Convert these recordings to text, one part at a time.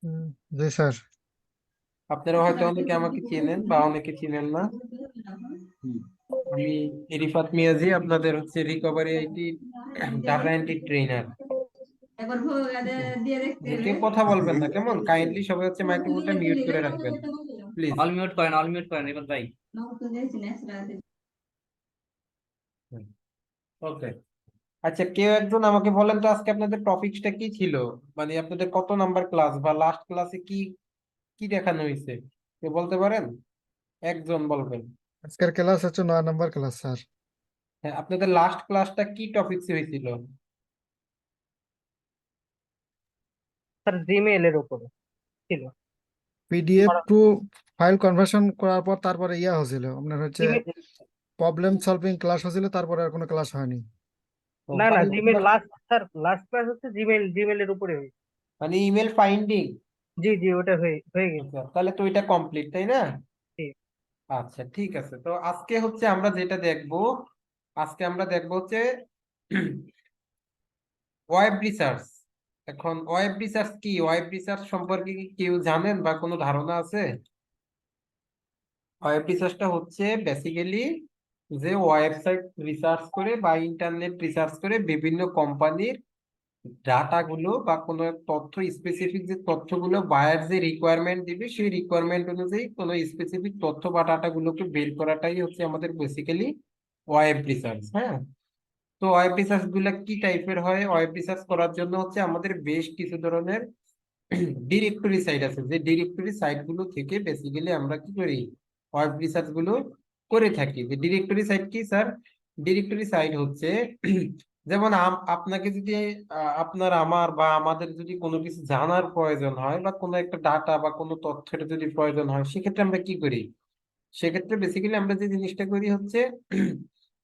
হুম, জি sir. আপনারা হয়তো অনেকে আমাকে চেনেন বা অনেকে চিনেন না। আমি রিফাত মিয়াজি, আপনাদের হচ্ছে recovery IT data entry trainer. কেউ কথা বলবেন না কেমন, কাইন্ডলি সবাই হচ্ছে মাইক্রোফোনটা মিউট করে রাখবেন প্লিজ। অল মিউট করেন, অল মিউট করেন এবার ভাই। ওকে। আচ্ছা, কেউ একজন আমাকে বলেন তো আজকে আপনাদের টপিকসটা কি ছিল, মানে আপনাদের কত নাম্বার ক্লাস বা লাস্ট ক্লাসে কি কি দেখানো হয়েছে, কেউ বলতে পারেন? একজন বলবেন। আজকের ক্লাস হচ্ছে 9 নম্বর ক্লাস স্যার। হ্যাঁ, আপনাদের লাস্ট ক্লাসটা কি টপিকস হয়েছিল? স্যার জিমেইল এর উপরে ছিল। কি পিডিএফ করা টু ফাইল কনভার্সন করার পর তারপরে ইয়া হয়েছিল আপনার হচ্ছে জিমেইল? প্রবলেম সলভিং ক্লাস হয়েছিল, তারপরে আর কোনো ক্লাস হয়নি। ও, না না, file Gmail last, sir last class হচ্ছে জিমেইল এর উপরে হয়েছে। মানে ইমেল ফাইন্ডিং। জি জি, ওটা হয়ে হয়ে গেছে। আচ্ছা, তাহলে তো এটা কমপ্লিট, তাই না? জি। আচ্ছা, ঠিক আছে। তো আজকে হচ্ছে আমরা যেটা দেখব, আজকে আমরা দেখব হচ্ছে ওয়েব রিসার্চ। এখন ওয়েব রিসার্চ কি, ওয়েব রিসার্চ সম্পর্কে কি কেউ জানেন বা কোনো ধারণা আছে? ওয়েব রিসার্চটা হচ্ছে বেসিক্যালি যে ওয়েবসাইট রিসার্চ করে বা ইন্টারনেট রিসার্চ করে বিভিন্ন কোম্পানির ডাটাগুলো বা কোনো এক তথ্য, স্পেসিফিক যে তথ্যগুলো বায়ার যে রিকোয়ারমেন্ট দিবে সেই রিকোয়ারমেন্ট অনুযায়ী কোনো স্পেসিফিক তথ্য বা ডাটাগুলোকে বের করাটাই হচ্ছে আমাদের বেসিক্যালি ওয়েব রিসার্চ। হ্যাঁ। তো ওয়েব রিসার্চ গুলা কি টাইপের হয়? ওয়েব রিসার্চ করার জন্য হচ্ছে আমাদের বেশ কিছু ধরনের ডিরেক্টরি সাইট আছে, যে ডিরেক্টরি সাইট গুলো থেকে বেসিক্যালি আমরা কি করি, ওয়েব রিসার্চ গুলো করে থাকি। যে ডিরেক্টরি সাইট কি স্যার? ডিরেক্টরি সাইট হচ্ছে যেমন আপনাকে যদি আপনার আমার বা আমাদের যদি কোনো কিছু জানার প্রয়োজন হয় বা কোনো একটা ডাটা বা কোনো তথ্যের যদি প্রয়োজন হয়, সেক্ষেত্রে আমরা কি করি? সেক্ষেত্রে বেসিক্যালি আমরা যে জিনিসটা করি হচ্ছে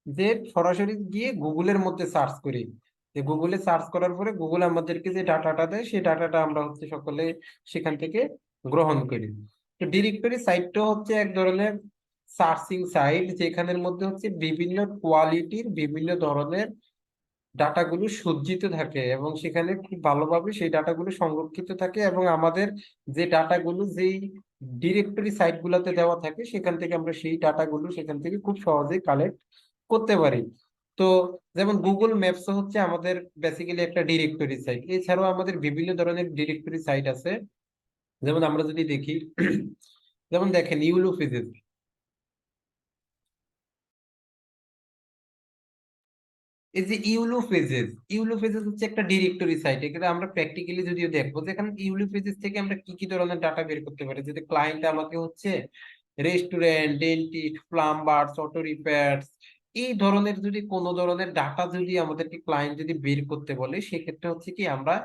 যে সরাসরি গিয়ে গুগলের মধ্যে সার্চ করি। যে গুগলে সার্চ করার পরে গুগল আমাদেরকে যে ডাটাটা দেয় সেই ডাটাটা আমরা হচ্ছে সকলে সেখান থেকে গ্রহণ করি। তো ডিরেক্টরি সাইটটা হচ্ছে এক ধরনের সার্চিং সাইট, যেখানের মধ্যে হচ্ছে বিভিন্ন কোয়ালিটির বিভিন্ন ধরনের ডাটাগুলো সজ্জিত থাকে এবং সেখানে খুব ভালোভাবে সেই ডাটাগুলো সংরক্ষিত থাকে, এবং আমাদের যে ডাটাগুলো যেই ডিরেক্টরি সাইট গুলোতে দেওয়া থাকে সেখান থেকে আমরা সেই ডাটাগুলো সেখান থেকে খুব সহজেই কালেক্ট করতে পারি। তো যেমন গুগল ম্যাপস হচ্ছে আমাদের বেসিক্যালি একটা ডিরেক্টরি সাইট। এছাড়াও আমাদের বিভিন্ন ধরনের ডিরেক্টরি সাইট আছে। যেমন আমরা যদি দেখি, যেমন দেখেন ইউলোফিজিস। এই যে ইউলোফেজেস হচ্ছে একটা ডিরেক্টরি সাইট। এখানে আমরা প্র্যাকটিক্যালি যদিও দেখবো যে এখানে ইউলোফেজেস থেকে আমরা কি কি ধরনের ডাটা বের করতে পারি। যদি ক্লায়েন্ট আমাকে হচ্ছে রেস্টুরেন্ট, ডেন্টিস্ট, প্লাম্বারস, অটো রিপেয়ার্স, এই ধরনের যদি কোনো ধরনের ডাটা যদি আমাদেরকে ক্লায়েন্ট যদি বের করতে বলে, সেক্ষেত্রে হচ্ছে কি আমরা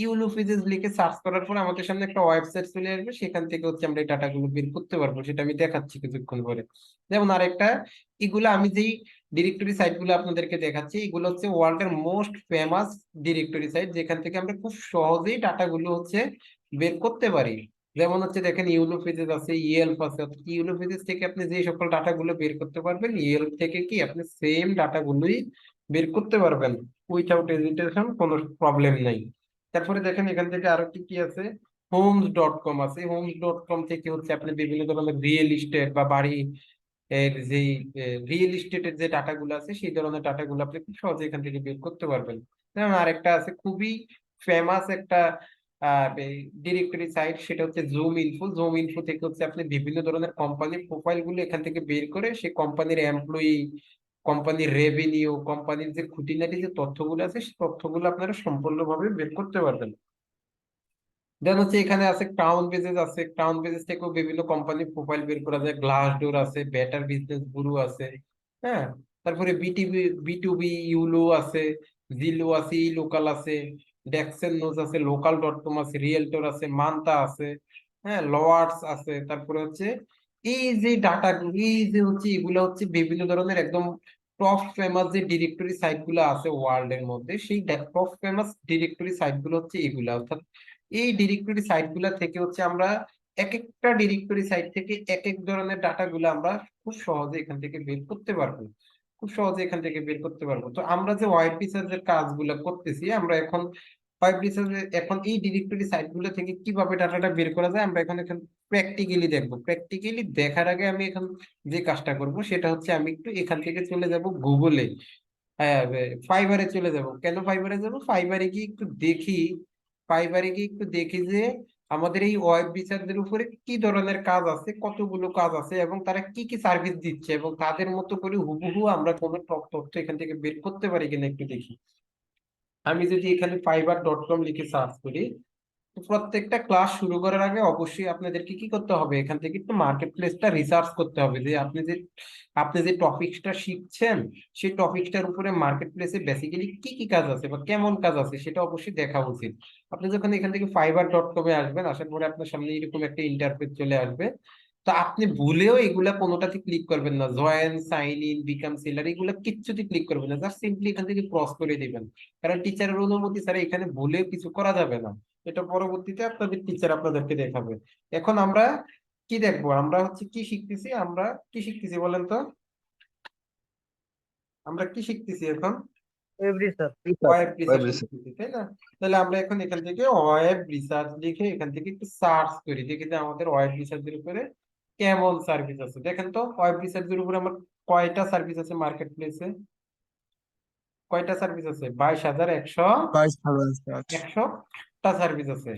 ইউলোফেজেস লিখে সার্চ করার পর আমাদের সামনে একটা ওয়েবসাইট চলে আসবে, সেখান থেকে হচ্ছে আমরা এই ডাটাগুলো বের করতে পারবো। সেটা আমি দেখাচ্ছি কিছুক্ষণ পরে। যেমন আরেকটা, এগুলো আমি যেই ডিরেক্টরি সাইট গুলো আপনাদেরকে দেখাচ্ছি, এগুলো হচ্ছে ওয়ার্ল্ড এর মোস্ট ফেমাস ডিরেক্টরি সাইট, যেখান থেকে আমরা খুব সহজেই ডাটা গুলো হচ্ছে বের করতে পারি। যেমন হচ্ছে দেখেন ইউলোপেজেস আছে, ইয়েলপ আছে। ইউলোপেজেস থেকে আপনি যে সকল ডাটা গুলো বের করতে পারবেন, ইয়েলপ থেকে কি আপনি সেম ডাটা গুলোই বের করতে পারবেন উইথাউট হেজিটেশন, কোনো প্রবলেম নাই। তারপরে দেখেন এখান থেকে আরো কি কি আছে, হোমস.কম আছে। হোমস.কম থেকে হচ্ছে আপনি বিভিন্ন ধরনের রিয়েল এস্টেট বা বাড়ি এর যে রিয়েল এস্টেটের যে ডাটাগুলো আছে সেই ধরনের ডাটাগুলো আপনি খুব সহজে এখান থেকে বের করতে পারবেন। যেমন আরেকটা আছে খুবই ফেমাস একটা ডিরেক্টরি সাইট, সেটা হচ্ছে জুম ইনফো। জুম ইনফো থেকে হচ্ছে আপনি বিভিন্ন ধরনের কোম্পানির প্রোফাইল গুলো এখান থেকে বের করে সেই কোম্পানির এমপ্লয়ি, কোম্পানির রেভিনিউ, কোম্পানির যে খুঁটিনাটি যে তথ্যগুলো আছে সেই তথ্যগুলো আপনারা সম্পূর্ণভাবে বের করতে পারবেন। দেন হচ্ছে এখানে আছে ক্রাউন বেজেস আছে। ক্রাউন বেজেস থেকেও বিভিন্ন কোম্পানির প্রোফাইল বের করা যায়। গ্লাস ডোর আছে, বেটার বিজনেস গুরু আছে। হ্যাঁ। তারপরে বি টু বি ইউলো আছে, জিলো আছে, ই লোকাল আছে, ডেক্সেন নোজ আছে, লোকাল.কম আছে, রিয়েলটর আছে, মান্তা আছে। হ্যাঁ, লওয়ার্স আছে। তারপরে হচ্ছে এই যে ডাটা, এই যে হচ্ছে এগুলো হচ্ছে বিভিন্ন ধরনের একদম টপ ফেমাস যে ডিরেক্টরি সাইট গুলো আছে ওয়ার্ল্ড এর মধ্যে, সেই টপ ফেমাস ডিরেক্টরি সাইট গুলো হচ্ছে এগুলা। অর্থাৎ এই ডিরেক্টরি সাইট গুলা থেকে হচ্ছে আমরা এক একটা ডিরেক্টরি সাইট থেকে এক এক ধরনের ডাটা গুলো আমরা খুব সহজে এখান থেকে বের করতে পারবো। খুব সহজে এখান থেকে বের করতে পারবো। তো আমরা যে ওয়াইড রিসার্চের কাজগুলো করতেছি, আমরা এখন ওয়েব রিসার্চ এখন এই ডিরেক্টরি সাইট গুলো থেকে কিভাবে ডাটাটা বের করা যায় আমরা এখন এখানে প্র্যাকটিক্যালি দেখবো। প্র্যাকটিক্যালি দেখার আগে আমি এখন যে কাজটা করব সেটা হচ্ছে আমি একটু এখান থেকে চলে যাব গুগলে, হ্যাঁ, ফাইবারে চলে যাব। কেন ফাইবারে যাব? ফাইবারে গিয়ে একটু দেখি, ফাইবারে গিয়ে একটু দেখি যে আমাদের এই ওয়েব রিসার্চের উপরে কি ধরনের কাজ আছে, কতগুলো কাজ আছে এবং তারা কি কি সার্ভিস দিচ্ছে এবং তাদের মতো করে হুবহু আমরা কোনো তথ্য এখান থেকে বের করতে পারি কিনা একটু দেখি। আমি যদি এখানে fiverr.com লিখে সার্চ করি, তো প্রত্যেকটা ক্লাস শুরু করার আগে অবশ্যই আপনাদেরকে কি করতে হবে, এখান থেকে একটু মার্কেট প্লেসটা রিসার্চ করতে হবে যে আপনি যে টপিকসটা শিখছেন সেই টপিকটার উপরে মার্কেট প্লেসে বেসিক্যালি কি কি কাজ আছে বা কেমন কাজ আছে সেটা অবশ্যই দেখা উচিত। আপনি যখন এখান থেকে fiverr.com-এ আসবেন, আসার পরে আপনার সামনে এরকম একটা ইন্টারফেস চলে আসবে। তো আপনি ভুলেও এগুলা কোনোটাতে ক্লিক করবেন না, join, sign in, become seller, এগুলা কিচ্ছুতে ক্লিক করবেন না, জাস্ট সিম্পলি এখান থেকে ক্রস করে দিবেন। কারণ টিচারের অনুমতি ছাড়া এখানে ভুলেও কিছু করা যাবে না, এটা পরবর্তীতে আপনাদের টিচার আপনাদেরকে দেখাবে। এখন আমরা কি দেখবো, আমরা হচ্ছে কি শিখতেছি, আমরা কি শিখতেছি বলেন তো, আমরা কি শিখতেছি এখন? Web research. Web web research research. শিখতেছি, তাই না? তাহলে আমরা এখন এখান থেকে ওয়েব রিসার্চ লিখে এখান থেকে একটু সার্চ করি, দেখি যে আমাদের ওয়েব রিসার্চের উপরে কেমন সার্ভিস আছে। দেখেন তো ওয়েব রিসার্চের উপরে আমার কয়টা সার্ভিস আছে মার্কেট প্লেসে, কয়টা সার্ভিস আছে? 22,100 22,000 100টা সার্ভিস আছে।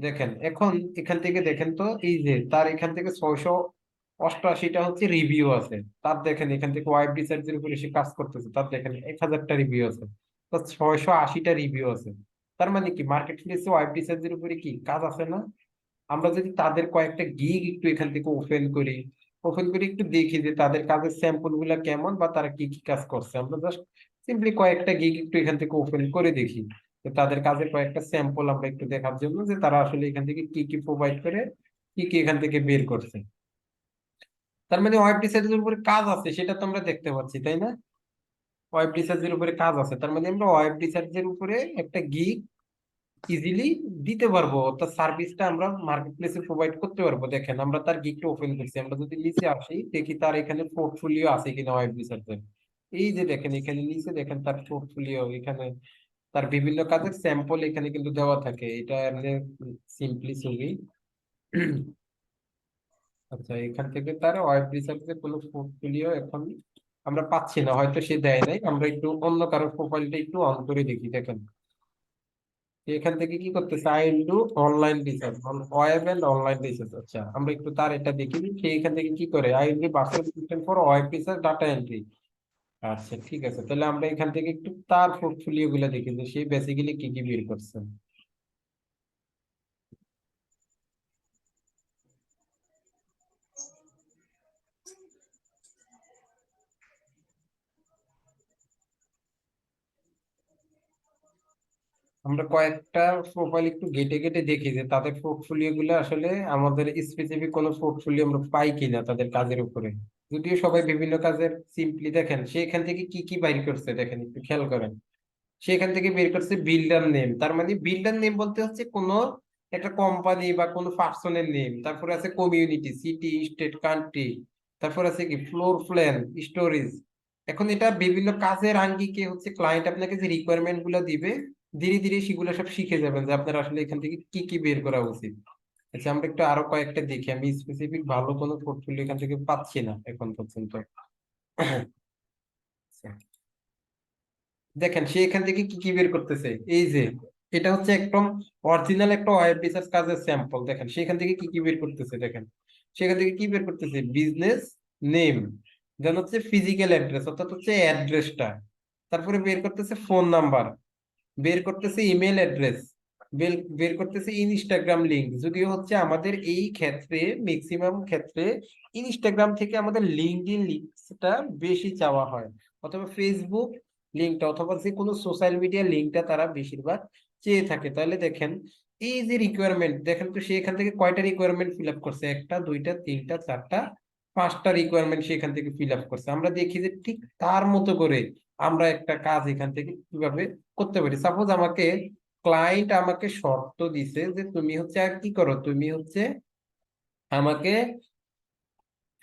দেখেন এখন এখান থেকে দেখেন তো এই যে তার এখান থেকে 688টা হচ্ছে রিভিউ আছে। তার দেখেন এখান থেকে ওয়েব রিসার্চের উপরে সে কাজ করতেছে, তার দেখেন 1000টা রিভিউ আছে, তো 680টা রিভিউ আছে। তার মানে কি মার্কেট প্লেসে ওয়েব রিসার্চের উপরে কি কাজ আছে না? আমরা যদি তাদের কয়েকটা গিগ একটু এখান থেকে ওপেন করি একটু দেখি যে তাদের কাজের স্যাম্পল গুলা কেমন বা তারা কি কি কাজ করছে, আমরা জাস্ট সিম্পলি কয়েকটা গিগ একটু এখান থেকে ওপেন করে দেখি যে তাদের কাজের কয়েকটা স্যাম্পল আমরা একটু দেখার জন্য যে তারা আসলে এখান থেকে কি কি প্রোভাইড করে, কি কি এখান থেকে বের করছে। তার মানে ওয়েব রিসার্চের উপরে কাজ আছে সেটা তো আমরা দেখতে পাচ্ছি, তাই না? ওয়েব রিসার্চের উপরে কাজ আছে, তার মানে আমরা ওয়েব রিসার্চের উপরে একটা গিগ ইজিলি দিতে পারবো, অর্থাৎ সার্ভিসটা আমরা মার্কেট প্লেসে প্রোভাইড করতে পারবো। দেখেন আমরা তার গিগটা ওপেন করছি, আমরা যদি নিচে আসি দেখি তার এখানে পোর্টফোলিও আছে কিনা ওয়েব রিসার্চের। এই যে দেখেন এখানে নিচে দেখেন তার পোর্টফোলিও, এখানে তার বিভিন্ন কাজের স্যাম্পল এখানে কিন্তু দেওয়া থাকে। এটা সিম্পলি ছবি। আচ্ছা, এখান থেকে তার ওয়েব রিসার্চের কোনো পোর্টফোলিও এখন আমরা পাচ্ছি না, হয়তো সে দেয় নাই। আমরা একটু অন্য কারো প্রোফাইলটা একটু অন করে দেখি। দেখেন এখান থেকে কি করতেছে, I will do online research on web and online research. আচ্ছা আমরা একটু তার এটা দেখি সে এখান থেকে কি করে, I will be virtual assistant for web research data entry. আচ্ছা ঠিক আছে, তাহলে আমরা এখান থেকে একটু তার পোর্টফোলিও গুলা দেখি যে সে বেসিক্যালি কি কি বের করছে। আমরা কয়েকটা প্রোফাইল একটু ঘেটে ঘেটে দেখি যে তাদের পোর্টফোলিও গুলো আসলে আমাদের স্পেসিফিক কোনো পোর্টফোলিও আমরা পাই কিনা তাদের কাজের উপরে। যদিও সবাই বিভিন্ন কাজের, সিম্পলি দেখেন সে এখান থেকে কি কি বাইর করছে, দেখেন একটু খেয়াল করেন। সেখান থেকে বের করছে বিল্ডার নেম, তার মানে বিল্ডার নেম বলতে হচ্ছে কোনো একটা কোম্পানি বা কোনো পার্সনের নেম। তারপরে আছে কমিউনিটি, সিটি, স্টেট, কান্ট্রি। তারপর আছে কি ফ্লোর প্ল্যান, স্টোরেজ। এখন এটা বিভিন্ন কাজের আঙ্গিকে হচ্ছে ক্লায়েন্ট আপনাকে যে রিকোয়ারমেন্ট গুলো দিবে, ধীরে ধীরে সেগুলো সব শিখে যাবেন যে আপনার আসলে এখান থেকে কি কি বের করা উচিত। আচ্ছা আমরা একটু আরো কয়েকটা দেখি, আমি স্পেসিফিক ভালো কোনো পোর্টফোলিও এখান থেকে পাচ্ছি না এখন পর্যন্ত। দেখেন সে এখান থেকে কি কি বের করতেছে, এই যে এটা হচ্ছে একদম অরিজিনাল একটা ওয়েব রিসার্চ কাজের স্যাম্পল। দেখেন সেখান থেকে কি কি বের করতেছে, দেখেন সেখান থেকে কি বের করতেছে, বিজনেস নেম, দেন হচ্ছে ফিজিক্যাল অ্যাড্রেস অর্থাৎ হচ্ছে অ্যাড্রেসটা, তারপরে বের করতেছে ফোন নাম্বার, বের করতেছে ইমেল অ্যাড্রেস, বের করতেছে ইনস্টাগ্রাম লিংক। যদিও হচ্ছে আমাদের এই ক্ষেত্রে ম্যাক্সিমাম ক্ষেত্রে ইনস্টাগ্রাম থেকে আমাদের লিঙ্কডইন লিঙ্কটা বেশি চাওয়া হয়, অথবা ফেসবুক লিঙ্কটা, অথবা যে কোনো সোশ্যাল মিডিয়া লিঙ্কটা তারা বেশিরভাগ চেয়ে থাকে। তাহলে দেখেন এই যে রিকোয়ারমেন্ট, দেখেন তো সে এখান থেকে কয়টা রিকোয়ারমেন্ট ফিল আপ করছে, একটা, দুইটা, তিনটা, চারটা, পাঁচটা রিকোয়ারমেন্ট সে এখান থেকে ফিল আপ করছে। আমরা দেখি যে ঠিক তার মতো করে আমরা একটা কাজ এখান থেকে কিভাবে করতে পারি। সাপোজ আমাকে ক্লায়েন্ট আমাকে শর্ত দিছে যে তুমি হচ্ছে আর কি করো, তুমি হচ্ছে আমাকে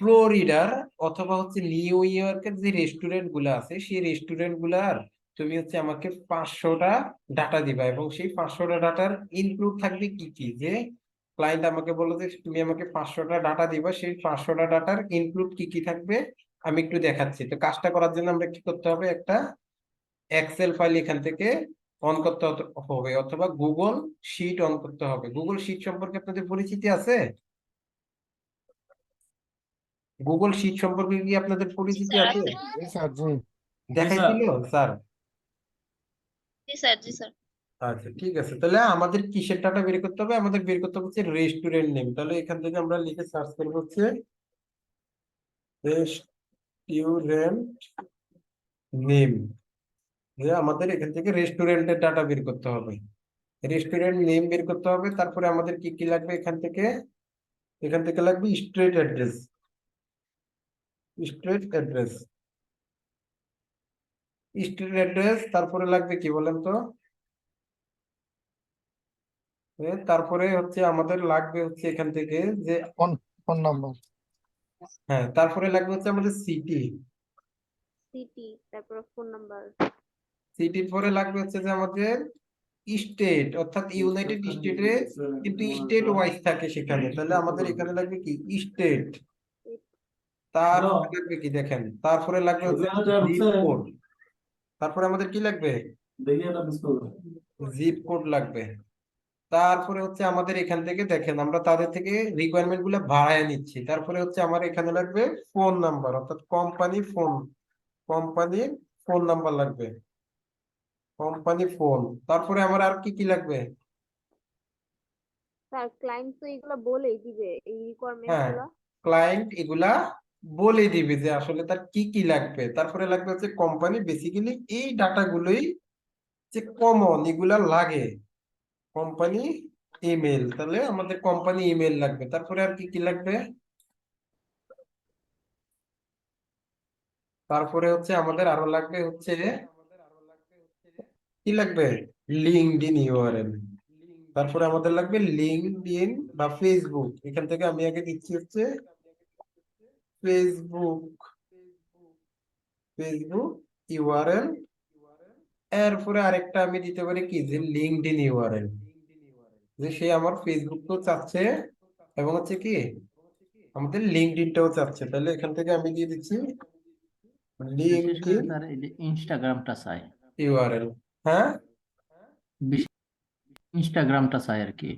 ফ্লোরিডার অথবা হচ্ছে নিউ ইয়র্কের যে রেস্টুরেন্ট গুলো আছে সেই রেস্টুরেন্ট গুলার তুমি হচ্ছে আমাকে 500টা ডাটা দিবা, এবং সেই 500টা ডাটার ইনক্লুড থাকবে কি কি, যে ক্লায়েন্ট আমাকে বললো যে তুমি আমাকে 500টা ডাটা দিবা, সেই 500টা ডাটার ইনক্লুড কি কি থাকবে আমি একটু দেখাচ্ছি। তো কাজটা করার জন্য আমরা কি করতে হবে, একটা এক্সেল ফাইল এখান থেকে অন করতে হবে, অথবা গুগল শিট অন করতে হবে। গুগল শিট সম্পর্কে আপনাদের পরিচিতি আছে? গুগল শিট সম্পর্কে কি আপনাদের পরিচিতি স্যার আছে? আছে। জি স্যার, জি। দেখাইছিল স্যার? জি স্যার, জি স্যার। আচ্ছা ঠিক আছে, তাহলে আমাদের কিসের ডাটা বের করতে হবে, আমাদের বের করতে হবে হচ্ছে রেস্টুরেন্ট নেম। তাহলে এখান থেকে আমরা লিখে সার্চ করবো হচ্ছে রেস্টুরেন্ট নেম, যে আমাদের এখান থেকে রেস্টুরেন্টের ডাটা বের করতে হবে। রেস্টুরেন্ট নেম বের করতে হবে, তারপরে আমাদের কি কি লাগবে এখান থেকে লাগবে street address. Street address street address তারপরে লাগবে কি বলেন তো? তারপরে হচ্ছে আমাদের লাগবে হচ্ছে এখান থেকে যে, ফোন ফোন নাম্বার। হ্যাঁ তারপরে লাগবে হচ্ছে আমাদের সিটি। সিটি, তারপর ফোন নাম্বার। সিটির পরে লাগবে হচ্ছে যে আমাদের স্টেট, অর্থাৎ ইউনাইটেড স্টেটে কিন্তু স্টেট ওয়াইজ থাকে সেখানে, তাহলে আমাদের এখানে লাগবে কি স্টেট। তারপরে লাগবে কি দেখেন, তারপরে লাগবে হচ্ছে জিপ কোড। তারপরে আমাদের কি লাগবে, জিপ কোড লাগবে। তারপরে হচ্ছে আমাদের এখান থেকে দেখেন আমরা তাদের থেকে রিকোয়ারমেন্ট গুলো বাড়ায় নিচ্ছি। তারপরে হচ্ছে আমার এখানে লাগবে ফোন নাম্বার, অর্থাৎ কোম্পানির ফোন নাম্বার লাগবে, কোম্পানি ফোন। তারপরে আমার আর কি কি লাগবে, স্যার ক্লায়েন্ট তো এগুলো বলেই দিবে, এই রিকোয়ারমেন্ট হ্যাঁ গুলো। ক্লায়েন্ট এগুলা বলে দিবে যে আসলে তার কি কি লাগবে। তারপরে লাগবে হচ্ছে কোম্পানি, বেসিক্যালি এই ডাটাগুলোই যে কমন এগুলা লাগে। কোম্পানি ইমেল, তাহলে আমাদের কোম্পানি ইমেল লাগবে। তারপরে আর কি কি লাগবে, তারপরে হচ্ছে আমাদের আরো লাগবে হচ্ছে কি লাগবে, লিঙ্কডইন ইউআরএল। তারপরে আমাদের লাগবে লিঙ্কডইন বা ফেসবুক। এখান থেকে আমি আগে দিচ্ছি হচ্ছে ফেসবুক ফেসবুক ইউআরএল। এরপরে আরেকটা আমি দিতে পারি কি, যে লিঙ্কডইন ইউআরএল, যে সে আমার ফেসবুকও চাচ্ছে এবং হচ্ছে কি আমাদের লিঙ্কডইনটাও চাচ্ছে। তাহলে এখান থেকে আমি দিয়ে দিচ্ছি বিশেষ করে লিঙ্কডইন তার এই যে ইনস্টাগ্রামটা চাই, ইউআরএল। হ্যাঁ ইনস্টাগ্রামটা চাই আর কি।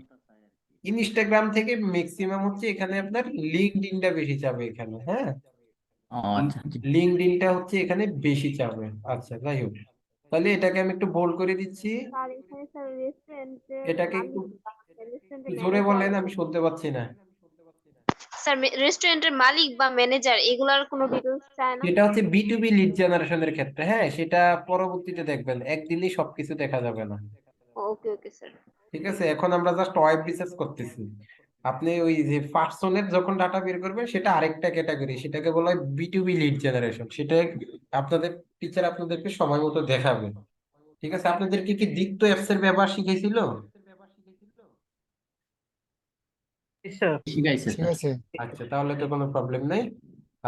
ইনস্টাগ্রাম থেকে ম্যাক্সিমাম হচ্ছে এখানে আপনার লিঙ্কডইনটা বেশি যাবে এখানে। হ্যাঁ ও আচ্ছা, জি। লিঙ্কডইনটা হচ্ছে এখানে বেশি যাবে। আচ্ছা যাই হোক, তাহলে এটাকে আমি একটু বোল্ড করে দিচ্ছি। স্যার এখানে স্যার রেস্টুরেন্টের এটাকে একটু মালিক বা রেস্টুরেন্টের জোরে ম্যানেজার, বলেন, আমি শুনতে পাচ্ছি না। স্যার রেস্টুরেন্টের মালিক বা ম্যানেজার এগুলার কোনো ডিটেলস চায় না? এটা হচ্ছে বিটুবি লিড জেনারেশনের ক্ষেত্রে, হ্যাঁ সেটা পরবর্তীতে দেখবেন, একদিনই সবকিছু দেখা যাবে না। ওকে ওকে স্যার। ঠিক আছে, এখন আমরা জাস্ট ওয়েব রিসার্চ করতেছি। আপনি ওই যে পার্সনের যখন ডাটা বের করবেন সেটা আরেকটা ক্যাটাগরি, সেটাকে বলা হয় বিটুবি লিড জেনারেশন। সেটা আপনাদের টিচার আপনাদেরকে সময় মতো দেখাবে। ঠিক আছে, আপনাদেরকে কি দিক্ত অ্যাপস এর ব্যবহার শিখেছিল? স্যার শিখাইছে ঠিক স্যার। আছে। আচ্ছা তাহলে তো কোনো প্রবলেম নেই।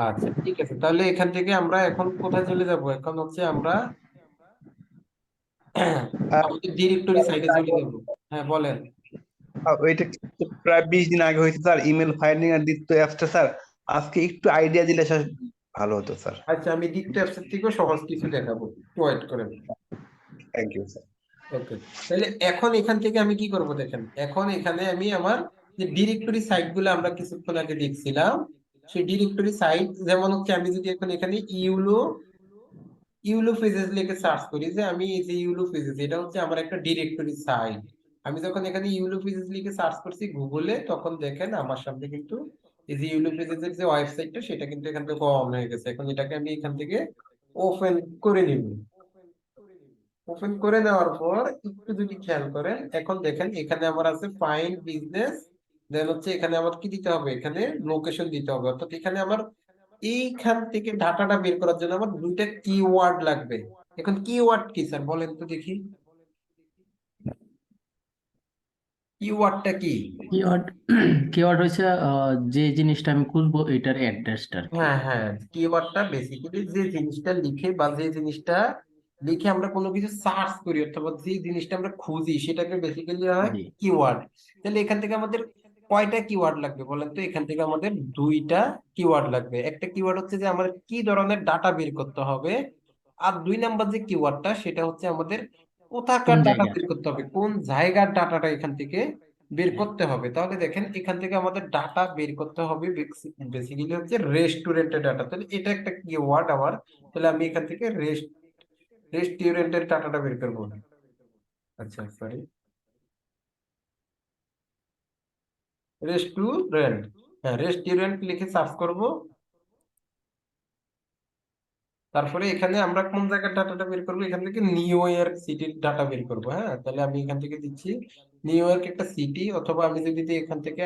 আচ্ছা ঠিক আছে, তাহলে এখান থেকে আমরা এখন কোথায় চলে যাব, এখন হচ্ছে আমরা আমাদের ডিরেক্টরি সাইটে চলে যাব। হ্যাঁ বলেন। ওইটা তো প্রায় 20 দিন আগে হয়েছে স্যার, ইমেল ফাইন্ডিং আর দিত্য অ্যাপসটা স্যার। আজকে একটু আইডিয়া দিলে স্যার ভালো হতো স্যার। আচ্ছা আমি দিক্ত অ্যাপস এর থেকেও সহজ কিছু দেখাবো, একটু ওয়েট করেন। Thank you sir. ওকে, তাহলে এখন এখান থেকে আমি কি করব দেখেন, এখন এখানে আমি আমার যে ডিরেক্টরি সাইট গুলো আমরা কিছুক্ষণ আগে দেখছিলাম, সেই ডিরেক্টরি সাইট, যেমন হচ্ছে আমি যদি এখন এখানে ইউলো ফেজেস লিখে সার্চ করি, যে আমি এই যে ইউলো ফেজেস, এটা হচ্ছে আমার একটা ডিরেক্টরি সাইট। আমি যখন এখানে ইউলো ফেজেস লিখে সার্চ করছি গুগলে, তখন দেখেন আমার সামনে কিন্তু এই যে ইউলো ফেজেস এর যে ওয়েবসাইটটা সেটা কিন্তু এখান থেকে অন হয়ে গেছে। এখন এটাকে আমি এখান থেকে ওপেন করে নিব। ওপেন করে নেওয়ার পর একটু যদি খেয়াল করেন, এখন দেখেন এখানে আমার আছে ফাইন্ড বিজনেস, দেন হচ্ছে এখানে আমার কি দিতে হবে, এখানে লোকেশন দিতে হবে। অর্থাৎ এখানে আমার এইখান থেকে ডাটাটা বের করার জন্য আমার দুইটা কিওয়ার্ড লাগবে। এখন কিওয়ার্ড কি স্যার বলেন তো দেখি, কিওয়ার্ডটা কি? কিওয়ার্ড কিওয়ার্ড হচ্ছে যে জিনিসটা আমি খুঁজবো এটার অ্যাড্রেসটা আর কি। হ্যাঁ হ্যাঁ, কিওয়ার্ডটা বেসিক্যালি যে জিনিসটা লিখে বা যে জিনিসটা লিখে আমরা কোনো কিছু সার্চ করি অথবা যে জিনিসটা আমরা খুঁজি সেটাকে বেসিক্যালি হয় জি কিওয়ার্ড। তাহলে এখান থেকে আমাদের কয়টা কিওয়ার্ড লাগবে বলেন তো? এখান থেকে আমাদের দুইটা কিওয়ার্ড লাগবে। একটা কিওয়ার্ড হচ্ছে যে আমাদের কি ধরনের ডাটা বের করতে হবে, আর 2 নাম্বার যে কিওয়ার্ডটা সেটা হচ্ছে আমাদের কোন কোথাকার ডাটা জায়গা বের করতে হবে, কোন জায়গার ডাটাটা এখান থেকে বের হ্যাঁ করতে হবে। তাহলে দেখেন এখান থেকে আমাদের ডাটা বের করতে হবে বেসিক্যালি হচ্ছে রেস্টুরেন্টের ডাটা। তাহলে এটা একটা কিওয়ার্ড আমার। তাহলে আমি এখান থেকে রেস্টুরেন্টের ডাটাটা বের করবো। আচ্ছা সরি, রেস্টুরেন্ট, হ্যাঁ রেস্টুরেন্ট লিখে সার্চ করব। তারপরে এখানে আমরা কোন জায়গার ডাটাটা বের করবো, এখান থেকে নিউ ইয়র্ক সিটির ডাটা বের করবো। হ্যাঁ, তাহলে আমি এখান থেকে দিচ্ছি নিউ ইয়র্ক একটা সিটি, অথবা আমি যদি দিই এখান থেকে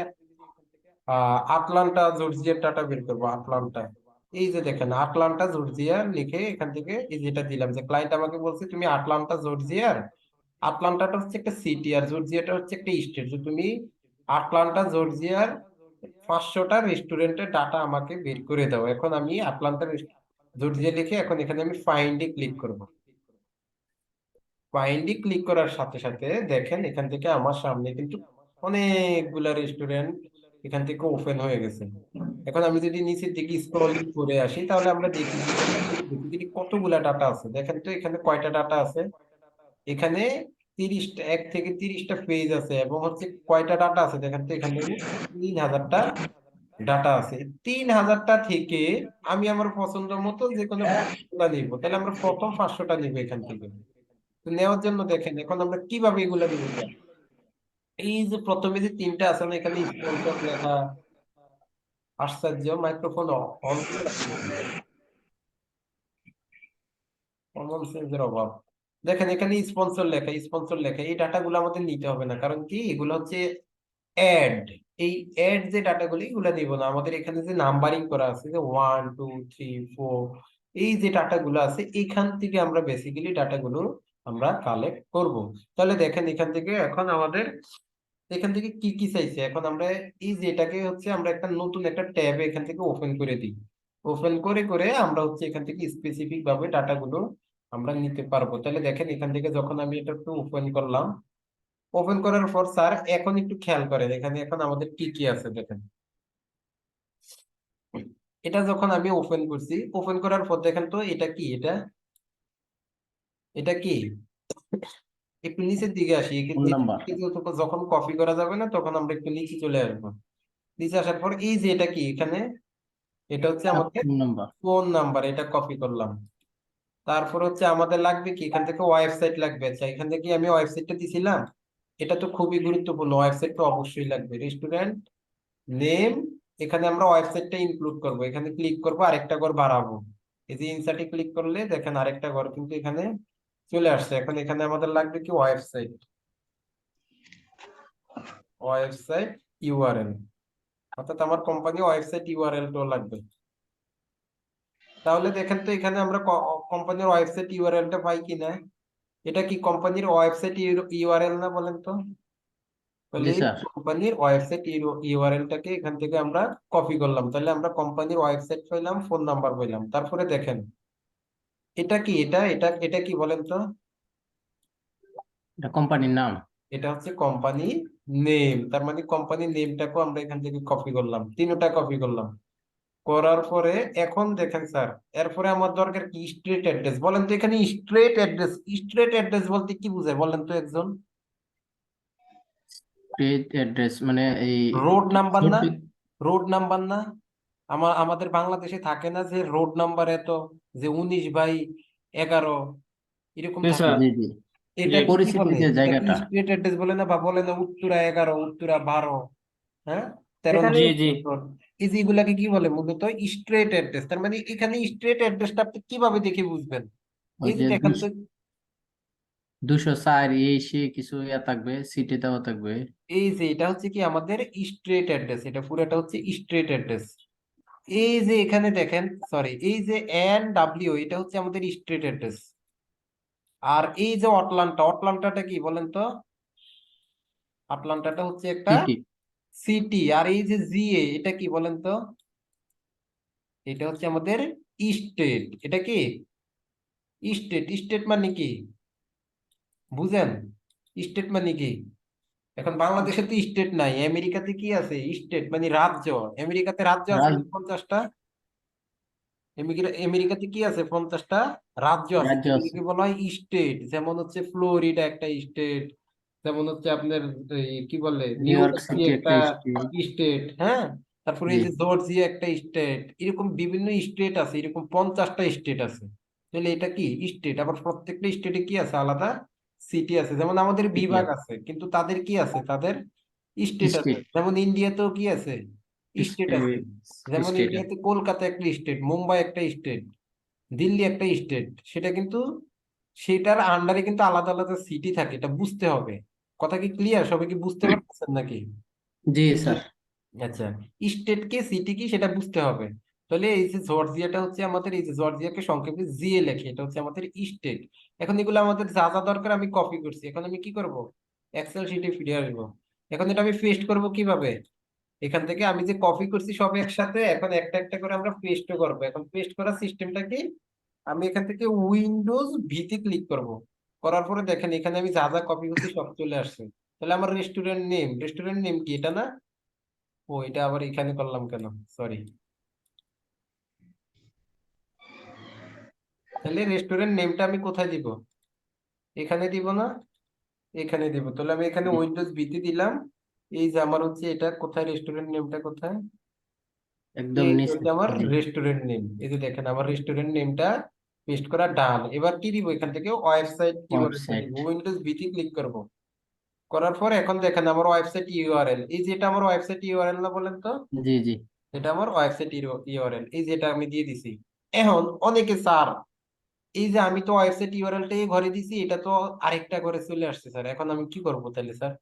আটলান্টা জর্জিয়ার ডাটা বের করবো। আটলান্টা, এই যে দেখেন আটলান্টা জর্জিয়া লিখে এখান থেকে এই যেটা দিলাম, যে ক্লায়েন্ট আমাকে বলছে তুমি আটলান্টা জর্জিয়ার, আটলান্টাটা হচ্ছে একটা সিটি আর জর্জিয়াটা হচ্ছে একটা স্টেট, যে তুমি আটলান্টা জর্জিয়ার 500টা রেস্টুরেন্টের ডাটা আমাকে বের করে দাও। এখন আমি আটলান্টা জর্জিয়া লিখে এখন এখানে আমি ফাইন্ডে ক্লিক করব। ফাইন্ডে ক্লিক করার সাথে সাথে দেখেন এখান থেকে আমার সামনে কিন্তু অনেকগুলা রেস্টুরেন্ট এখান থেকে ওপেন হয়ে গেছে। এখন আমি যদি নিচের দিকে স্ক্রলিং করে আসি তাহলে আমরা দেখি যে এখানে basically কতগুলা ডাটা আছে। দেখেন তো এখানে কয়টা ডাটা আছে, এখানে 30টা, 1 থেকে 30টা পেজ আছে, এবং হচ্ছে কয়টা ডাটা আছে দেখেন তো এখানে 3000টা ডাটা আছে। 3000টা থেকে আমি আমার পছন্দ মতো যে কোনো 500টা নিব। তাহলে আমরা প্রথম 500টা নিব এখান থেকে। তো নেওয়ার জন্য দেখেন এখন আমরা কিভাবে এগুলা নিব। এই যে প্রথমে যে 3টা আছে না, এখানে স্পন্সর লেখা, আশ্চর্য, মাইক্রোফোন অন কমন সেন্সের অভাব। দেখেন এখানে স্পন্সর লেখা, স্পন্সর লেখা, এই ডাটাগুলো আমাদের নিতে হবে না, কারণ কি এগুলো হচ্ছে অ্যাড। এই অ্যাড যে ডাটাগুলো এগুলো নিব না, আমাদের এখানে যে নাম্বারিং করা আছে যে 1 2 3 4, এই যে ডাটাগুলো আছে এখান থেকে আমরা বেসিক্যালি ডাটাগুলো আমরা কালেক্ট করব। তাহলে দেখেন এখান থেকে এখন আমাদের এখান থেকে কি কি চাইছে, এখন আমরা এই যে এটাকে হচ্ছে আমরা একটা নতুন একটা ট্যাবে এখান থেকে ওপেন করে দিই। ওপেন করে করে আমরা হচ্ছে এখান থেকে স্পেসিফিক ভাবে ডাটাগুলো আমরা নিতে পারবো। তাহলে দেখেন এখান থেকে যখন আমি এটা একটু ওপেন করলাম, ওপেন করার পর স্যার এখন একটু খেয়াল করেন এখানে এখন আমাদের কি কি আছে দেখেন। এটা যখন আমি ওপেন করছি, ওপেন করার পর দেখেন তো এটা কি, এটা এটা কি, একটু নিচের দিকে আসি। ফোন নাম্বার যখন কপি করা যাবে না তখন আমরা একটু নিচে চলে আসবো। নিচে আসার পর এই যে এটা কি, এখানে এটা হচ্ছে আমাদের ফোন নাম্বার ফোন নাম্বার, এটা কপি করলাম। তারপর হচ্ছে আমাদের লাগবে কি, এখান থেকে ওয়েবসাইট লাগবে। আচ্ছা এখান থেকে আমি ওয়েবসাইটটা দিছিলাম, এটা তো খুবই গুরুত্বপূর্ণ, ওয়েবসাইট তো অবশ্যই লাগবে। রেস্টুরেন্ট নেম, এখানে আমরা ওয়েবসাইটটা ইনক্লুড করব। এখানে ক্লিক করব, আরেকটা ঘর বাড়াবো। এই যে ইনসার্টে ক্লিক করলে দেখেন আরেকটা ঘর কিন্তু এখানে চলে আসছে। এখন এখানে আমাদের লাগবে কি ওয়েবসাইট, ওয়েবসাইট ইউআরএল, অর্থাৎ আমার কোম্পানি ওয়েবসাইট ইউআরএল টো লাগবে। তাহলে দেখেন তো এখানে আমরা কোম্পানির ওয়েবসাইট ইউআরএলটা পাই কিনা। এটা কি কোম্পানির ওয়েবসাইট ইউআরএল না বলেন তো? তাহলে জি স্যার কোম্পানির ওয়েবসাইট ইউআরএলটাকে এখান থেকে আমরা কপি করলাম। তাহলে আমরা কোম্পানির ওয়েবসাইট পাইলাম, ফোন নাম্বার পাইলাম। তারপরে দেখেন এটা কি, এটা এটা এটা কি বলেন তো? এটা কোম্পানির নাম এটা হচ্ছে কোম্পানি নেম। তার মানে কোম্পানি নেমটাকেও আমরা এখান থেকে কপি করলাম, 3টা কপি করলাম। করার পরে এখন দেখেন স্যার, এরপরে আমার দরকার কি, স্ট্রিট অ্যাড্রেস। বলেন তো এখানে স্ট্রেট অ্যাড্রেস, স্ট্রেট অ্যাড্রেস বলতে কি বোঝায় বলেন তো একজন? পেজ অ্যাড্রেস মানে এই রোড নাম্বার না, সঠিক রোড নাম্বার না। আমাদের বাংলাদেশে থাকে না যে রোড নাম্বার এত, যে 19/11 এরকম জি থাকে। স্যার জি জি এটা কি পরিচিতি বলে, যে এটাকে জায়গাটা স্ট্রিট অ্যাড্রেস বলে না, বা বলে না উত্তরা 11, উত্তরা 12, হ্যাঁ 13 এখানে জি জি এই যে এগুলাকে কি বলে মূলত স্ট্রেট অ্যাড্রেস। তার মানে এখানে স্ট্রেট অ্যাড্রেসটা আপনি কিভাবে দেখে বুঝবেন? ওই এই যে যে দেখেন তো 204 এই সে কিছু ইয়া থাকবে সিটি দেওয়া থাকবে এই যে এটা হচ্ছে কি আমাদের স্ট্রেট অ্যাড্রেস, এটা পুরোটা হচ্ছে স্ট্রেট অ্যাড্রেস। এই যে এখানে দেখেন, সরি, এই যে NW এটা হচ্ছে আমাদের স্ট্রেট অ্যাড্রেস। আর এই যে অটলান্টা, অটলান্টাটা কি বলেন তো? আটলান্টাটা হচ্ছে একটা সিটি সিটি। আর এই যে GA এটা কি বলেন তো? এটা হচ্ছে আমাদের স্টেট। এটা কি স্টেট, স্টেট মানে কি বুঝেন? স্টেট মানে কি? এখন বাংলাদেশে তো স্টেট নাই, আমেরিকাতে কি আছে? স্টেট মানে রাজ্য। আমেরিকাতে রাজ্য আছে রাজ 50টা। আমেরিকাতে কি আছে? 50টা রাজ্য আছে, রাজ্য আছে। যেগুলোকে বলা হয় স্টেট। যেমন হচ্ছে ফ্লোরিডা একটা স্টেট, যেমন হচ্ছে আপনার কি বলে new new York jersey city একটা একটা স্টেট। স্টেট, হ্যাঁ। তারপরে এই জি যে জর্জিয়া একটা স্টেট, এরকম বিভিন্ন স্টেট আছে, এরকম 50টা স্টেট আছে। তাহলে এটা কি স্টেট? আবার প্রত্যেকটা স্টেটে কি আছে? আলাদা সিটি আছে। যেমন আমাদের সিটি বিভাগ আছে, আছে, কিন্তু তাদের কি আছে? তাদের স্টেট আছে। স্টেট যেমন ইন্ডিয়াতেও কি আছে? স্টেট আছে। স্টেট যেমন স্টেট আছে। ইন্ডিয়াতে কলকাতা একটা স্টেট, মুম্বাই একটা স্টেট, দিল্লি একটা স্টেট। সেটা কিন্তু সেটার আন্ডারে কিন্তু আলাদা আলাদা সিটি থাকে, এটা বুঝতে হবে। কথা কি ক্লিয়ার? সবাই কি বুঝতে পারছেন নাকি? জি স্যার। আচ্ছা, স্টেট কি সিটি কি সেটা বুঝতে হবে। তাহলে এই যে জর্জিয়াটা হচ্ছে আমাদের, এই যে জর্জিয়াকে সংক্ষেপে জিএ লেখে, এটা হচ্ছে আমাদের স্টেট। এখন এগুলো আমাদের যা যা দরকার আমি কপি করছি, এখন আমি কি করব? এক্সেল শিটে ফিরে আসবো। এখন এটা আমি পেস্ট করব কিভাবে? এখান থেকে আমি যে কপি করছি সব একসাথে, এখন একটা একটা করে আমরা পেস্টও করবো। এখন পেস্ট করার সিস্টেমটা কি? আমি এখান থেকে উইন্ডোজ ভিতে ক্লিক করব। করার পরে দেখেন এখানে আমি যা যা কপি করছি সব চলে আসছে। তাহলে আমার রেস্টুরেন্ট নেম কি এটা না? ও, এটা আবার এখানে করলাম কেন? সরি। তাহলে রেস্টুরেন্ট নেমটা আমি কোথায় দিব? এখানে দিব না? এখানে দিব। তাহলে আমি এখানে জি, উইন্ডোজ ভিতে দিলাম। এই যে আমার হচ্ছে এটা কোথায়, রেস্টুরেন্ট নেমটা কোথায়? একদম এই নিচে। হচ্ছে আমার জি, রেস্টুরেন্ট নেম। এই যে দেখেন আমার রেস্টুরেন্ট নেমটা পেস্ট করা ডান। এবার কি দিব? এখান থেকে ওয়েবসাইট ইউআরএল দিব। ওয়েবসাইট। উইন্ডোজ ভিতে ক্লিক করব। করার পর এখন দেখেন আমার ওয়েবসাইট ইউআরএল, এই যেটা আমার ওয়েবসাইট ইউআরএল না, বলেন তো? জি জি এটা আমার ওয়েবসাইট ইউআরএল, এই যেটা আমি দিয়ে দিছি। এখন অনেকে স্যার, এই যে আমি তো ওয়েবসাইট ইউআরএলটাই ঘরে দিছি, এটা তো আরেকটা ঘরে চলে আসছে স্যার, এখন আমি কি করবো তাহলে স্যার?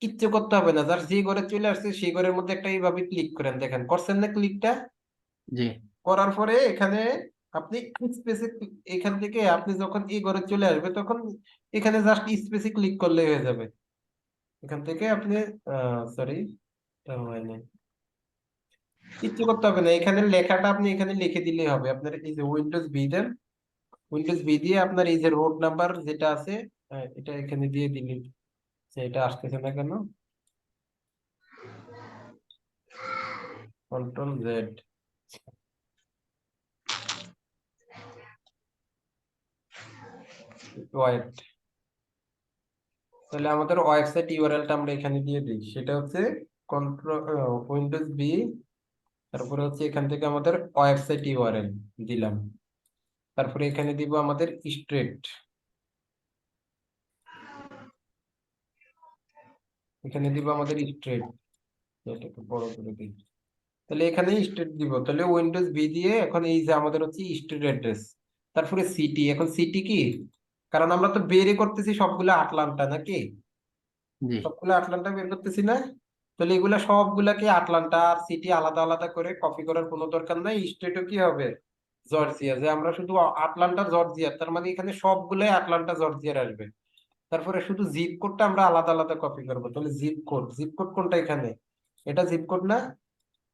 কিচ্ছু করতে হবে না স্যার, যে ঘরে চলে আসছে সেই ঘরের মধ্যে একটা এইভাবে ক্লিক করেন। দেখেন করছেন না ক্লিকটা? জি করার পরে এখানে আপনি স্পেসে, এখান থেকে আপনি যখন এই ঘরে চলে আসবে তখন এখানে জাস্ট স্পেসে ক্লিক করলেই হয়ে যাবে। এখান থেকে আপনি সরি, হয় না, কিচ্ছু করতে হবে না। এখানে লেখাটা আপনি এখানে লিখে দিলেই হবে। আপনার এই যে উইন্ডোজ ভি দেন, উইন্ডোজ ভি দিয়ে আপনার এই যে রোড নাম্বার যেটা আছে, এটা এখানে দিয়ে দিলে। এটা আসতেছে না কেন? Control Z. ওয়েট। তাহলে আমাদের ওয়েবসাইট ইউআরএলটা আমরা এখানে দিয়ে দিই। সেটা হচ্ছে কন্ট্রোল উইন্ডোজ বি, তারপরে হচ্ছে এখান থেকে আমাদের ওয়েবসাইট ইউআরএল দিলাম। তারপরে এখানে দিব আমাদের স্ট্রিট, এখানে দিব আমাদের স্ট্রিট। এটা একটু বড় করে দিই। তাহলে এখানে স্ট্রিট দিব। তাহলে উইন্ডোজ বি দিয়ে এখন এই যে আমাদের হচ্ছে স্ট্রিট অ্যাড্রেস, তারপরে সিটি। এখন সিটি কি? কারণ আমরা তো বেরে করতেছি সবগুলো আটলান্টা নাকি? জি সবগুলো আটলান্টা বের করতেছি না? তাহলে এগুলা সবগুলাকে আটলান্টা আর সিটি আলাদা আলাদা করে কপি করার কোনো দরকার নাই। স্টেটও কি হবে? জর্জিয়া। যে আমরা শুধু আটলান্টা জর্জিয়া, তার মানে এখানে সবগুলাই আটলান্টা জর্জিয়ার আসবে। তারপরে শুধু জিপ কোডটা আমরা আলাদা আলাদা কপি করবো। তাহলে জিপ কোড কোনটা এখানে? এটা জিপ কোড না?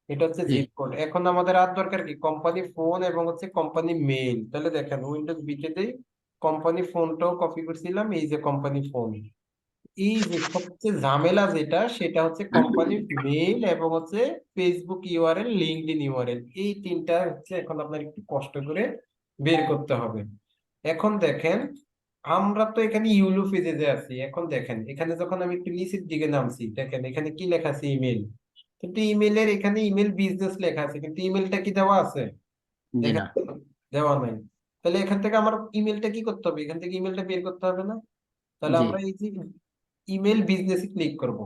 এটা হচ্ছে জি জিপ কোড। এখন আমাদের আর দরকার কি? কোম্পানি ফোন এবং হচ্ছে কোম্পানি মেইল। তাহলে দেখেন উইন্ডোজ বিতে দেই, কোম্পানি ফোনটাও কপি করছিলাম, এই যে কোম্পানি ফোন। এই যে সবচেয়ে ঝামেলা যেটা, সেটা হচ্ছে কোম্পানি মেইল এবং হচ্ছে ফেসবুক ইউআরএল, লিঙ্কডইন ইউআরএল, এই তিনটা হচ্ছে এখন আপনার একটু কষ্ট করে বের করতে হবে। এখন দেখেন আমরা তো এখানে ইউলো পেজে আছি। এখন দেখেন এখানে যখন আমি একটু নিচের দিকে নামছি, দেখেন এখানে কি লেখা আছে? ইমেল। কিন্তু ইমেলের এখানে ইমেল বিজনেস লেখা আছে, কিন্তু ইমেলটা কি দেওয়া আছে? জি দেখেন না। দেওয়া নাই। তাহলে এখান থেকে আমার ইমেলটা কি করতে হবে? এখান থেকে ইমেলটা বের করতে হবে না? তাহলে জি আমরা এই যে ইমেল বিজনেসে ক্লিক করব।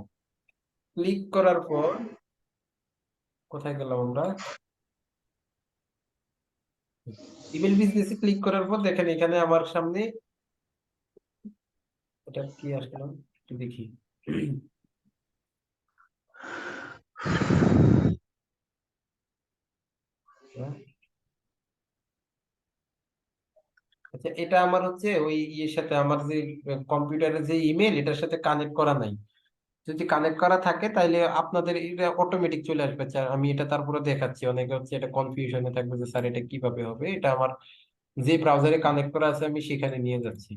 ক্লিক করার পর কোথায় গেলাম আমরা? ইমেল বিজনেসে ক্লিক করার পর দেখেন এখানে আমার সামনে এটা কি আসলো একটু দেখি। হ্যাঁ? আচ্ছা, এটা আমার হচ্ছে ওই ইয়ের সাথে, আমার যে কম্পিউটারের যে ইমেল, এটার সাথে কানেক্ট করা নাই। যদি কানেক্ট করা থাকে তাহলে আপনাদের এটা অটোমেটিক চলে আসবে। স্যার আমি এটা তারপরে দেখাচ্ছি, অনেকে হচ্ছে এটা কনফিউশনে থাকবে যে স্যার এটা কিভাবে হবে। এটা আমার যে ব্রাউজারে কানেক্ট করা আছে আমি সেখানে নিয়ে যাচ্ছি,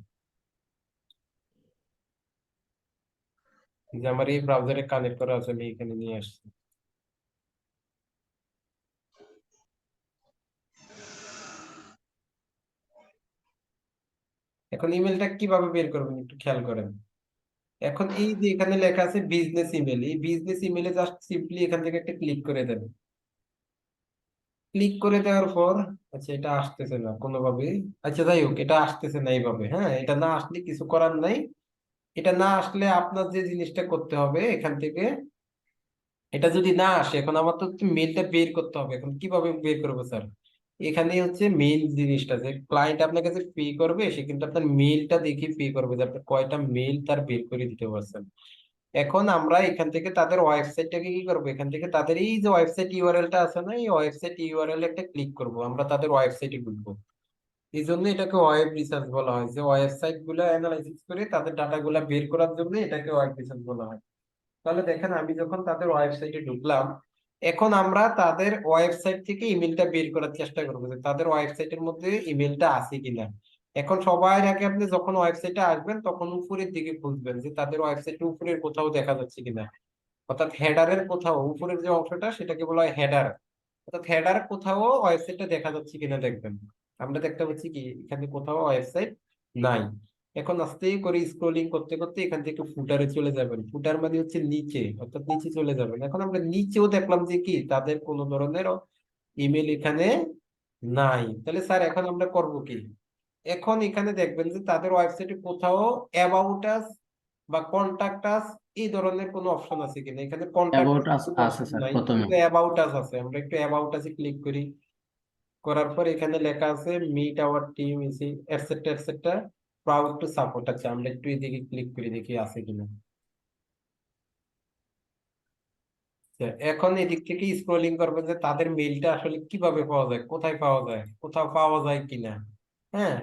যে আমার এই ব্রাউজারে কানেক্ট করা আছে আমি এখানে নিয়ে আসছি। এখন ইমেলটা কিভাবে বের করবেন একটু খেয়াল করেন। এখন এই যে এখানে লেখা আছে বিজনেস ইমেল, এই বিজনেস ইমেলে জাস্ট সিম্পলি এখান থেকে একটা ক্লিক করে দেবেন। ক্লিক করে দেওয়ার পর আচ্ছা এটা আসতেছে না কোনোভাবে, আচ্ছা যাই হোক এটা আসতেছে না এইভাবে, হ্যাঁ এটা না আসলে কিছু করার নাই। এটা না আসলে আপনার যে জিনিসটা করতে হবে এখান থেকে, এটা যদি না আসে এখন আমার তো মেলটা বের করতে হবে। এখন কিভাবে বের করবো স্যার? এখানে হচ্ছে মেইল জিনিসটা, যে ক্লায়েন্ট আপনার কাছে পে করবে সে কিন্তু আপনার মেইলটা দেখে পে করবে যে আপনি কয়টা মেইল তার বের করে দিতে পারছেন। এখন আমরা এখান থেকে তাদের ওয়েবসাইটটাকে কি করবো, এখান থেকে তাদের এই যে ওয়েবসাইট ইউআরএলটা আছে না, এই ওয়েবসাইট ইউআরএল একটা ক্লিক করব, আমরা তাদের ওয়েবসাইটে ঢুকবো। এই জন্য এটাকে ওয়েব রিসার্চ বলা হয়, যে ওয়েবসাইট গুলা অ্যানালাইসিস করে তাদের ডাটা গুলা বের করার জন্য এটাকে ওয়েব রিসার্চ বলা হয়। তাহলে দেখেন আমি যখন তাদের ওয়েবসাইটে ঢুকলাম, এখন আমরা তাদের ওয়েবসাইট থেকে ইমেলটা বের করার চেষ্টা করবো যে তাদের ওয়েবসাইটের মধ্যে ইমেলটা আছে কিনা। এখন সবার আগে আপনি যখন ওয়েবসাইটে আসবেন তখন উপরের দিকে খুঁজবেন যে তাদের ওয়েবসাইটে উপরের কোথাও দেখা যাচ্ছে কিনা, অর্থাৎ হেডারের কোথাও উপরের যে অংশটা সেটাকে বলা হয় হেডার, অর্থাৎ হেডার কোথাও ওয়েবসাইটটা দেখা যাচ্ছে কিনা দেখবেন। আমরা দেখতে পাচ্ছি কি এখানে কোথাও ওয়েবসাইট নাই। এখন আস্তে করে স্ক্রলিং করতে করতে এখান থেকে ফুটারে চলে যাবেন, ফুটার মানে হচ্ছে নিচে, অর্থাৎ নিচে চলে যাবেন। এখন আমরা নিচেও দেখলাম যে কি তাদের কোনো ধরনের ইমেল এখানে নাই। তাহলে স্যার এখন আমরা করব কি? এখন এখানে দেখবেন যে তাদের ওয়েবসাইটে কোথাও অ্যাবাউট আস বা কন্টাক্ট আস এই ধরনের কোনো অপশন আছে কিনা। এখানে কন্টাক্ট অ্যাবাউট আস কোনো আছে অপশন স্যার নাই, প্রথমে। কিন্তু অ্যাবাউট আস আছে। আমরা একটু অ্যাবাউট আসে ক্লিক করি, করার পর এখানে লেখা আছে মিট আওয়ার টিম ইসি etcetera etcetera, proud to support. আচ্ছা আমরা একটু এদিকে ক্লিক করে দেখি আছে কিনা। আচ্ছা, এখন এদিক থেকে স্ক্রলিং করবেন যে তাদের মেইলটা আসলে কিভাবে পাওয়া যায়, কোথায় পাওয়া যায়, কোথাও পাওয়া যায় কিনা। হ্যাঁ,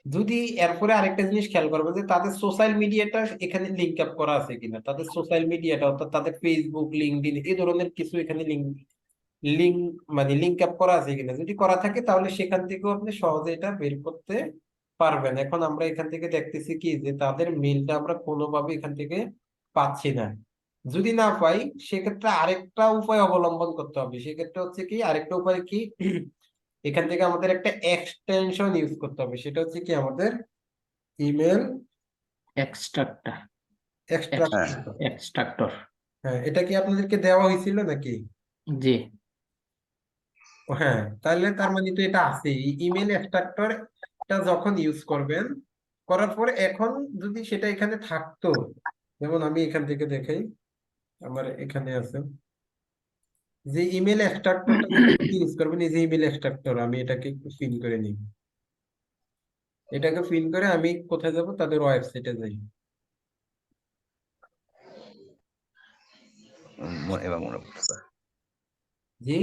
যদি এরপরে আরেকটা জিনিস খেয়াল করবেন যে তাদের সোশ্যাল মিডিয়াটা এখানে লিঙ্ক আপ করা আছে কিনা, তাদের সোশ্যাল মিডিয়াটা অর্থাৎ তাদের ফেসবুক লিঙ্কডইন এই ধরনের কিছু এখানে লিঙ্ক লিঙ্ক মানে লিঙ্ক আপ করা আছে কিনা। যদি করা থাকে তাহলে সেখান থেকেও আপনি সহজে এটা বের করতে পারবেন। এখন আমরা এখান থেকে দেখতেছি কি যে তাদের মেইলটা আমরা কোনোভাবে এখান থেকে পাচ্ছি না। যদি না পাই সেক্ষেত্রে আরেকটা উপায় অবলম্বন করতে হবে, সেক্ষেত্রে হচ্ছে কি আরেকটা উপায় কি এখান থেকে আমাদের একটা এক্সটেনশন ইউজ করতে হবে, সেটা হচ্ছে কি আমাদের ইমেল এক্সট্রাক্টর। এক্সট্রাক্টর। এক্সট্রাক্টর। হ্যাঁ, এটা কি আপনাদেরকে দেওয়া হয়েছিল নাকি? জি। ও হ্যাঁ, তাহলে তার মানে তো এটা আছে ইমেল এক্সট্রাক্টরটা যখন ইউজ করবেন, করার পরে এখন যদি সেটা এখানে থাকতো, যেমন আমি এখান থেকে দেখাই আমার এখানে আছে, যে ইমেল এক্সট্রাক্টরটা ইউজ করবেন, এই যে ইমেল এক্সট্রাক্টর আমি এটাকে একটু ফিল করে নিই। এটাকে ফিল করে আমি কোথায় যাব, তাদের ওয়েবসাইটে যাই। এবার মনে পড়ছে। জি,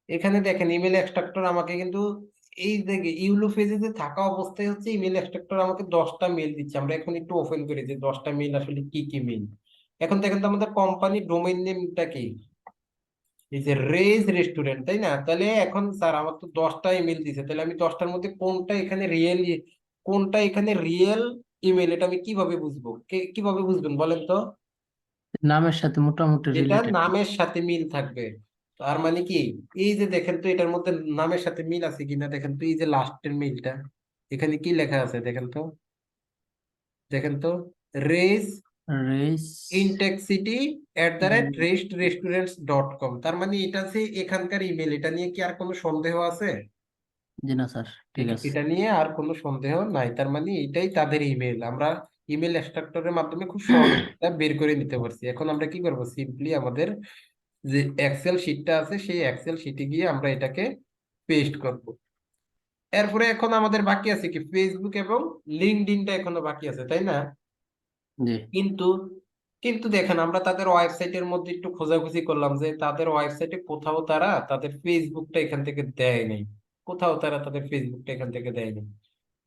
এখানে দেখেন ইমেল এক্সট্রাক্টর আমাকে কিন্তু এই যে ইউলো ফেজে যে থাকা অবস্থায় হচ্ছে ইমেল এক্সট্রাক্টর আমাকে 10টা মেল দিচ্ছে। আমরা এখন একটু ওপেন করি যে 10টা মেল আসলে কি কি মেল। এখন দেখেন তো আমাদের কোম্পানির ডোমেইন নেমটা কি, এই যে রেজ রেস্টুরেন্ট, তাই না? তাহলে এখন স্যার আমার তো 10টা ইমেল দিছে, তাহলে আমি 10টার মধ্যে কোনটা এখানে রিয়েল, কোনটা এখানে রিয়েল ইমেল, এটা আমি কিভাবে বুঝবো? কিভাবে বুঝবেন বলেন তো? নামের সাথে মোটামুটি যেটা রিলেটেড। নামের সাথে মিল থাকবে। তার মানে কি এই যে দেখেন তো এটার মধ্যে নামের সাথে মিল আছে কিনা, দেখেন তো এই যে লাস্টের মিলটা এখানে কি লেখা আছে দেখেন তো, দেখেন তো রেজ রেস। ইনটেক্সিটি @restrestuarants.com। তার মানে এটা যে এখানকার ইমেল, এটা নিয়ে কি আর কোনো সন্দেহ আছে? জি না স্যার, ঠিক আছে। এটা নিয়ে আর কোনো সন্দেহ নাই, তার মানে এটাই তাদের ইমেল। আমরা ইমেল এক্সট্রাক্টরের মাধ্যমে খুব সহজে এটা বের করে নিতে পারছি। এখন আমরা কি করবো, সিম্পলি আমাদের যে এক্সেল শিটটা আছে সেই এক্সেল শিটে গিয়ে আমরা এটাকে পেস্ট করব। এরপরে এখন আমাদের বাকি আছে কি ফেসবুক এবং লিঙ্কডইনটা এখনো বাকি আছে, তাই না? জি। কিন্তু কিন্তু দেখেন আমরা তাদের ওয়েবসাইটের মধ্যে একটু খোঁজাখুঁজি করলাম যে তাদের ওয়েবসাইটে কোথাও তারা তাদের ফেসবুকটা এখান থেকে দেয় নাই, কোথাও তারা তাদের ফেসবুকটা এখান থেকে দেয় নাই।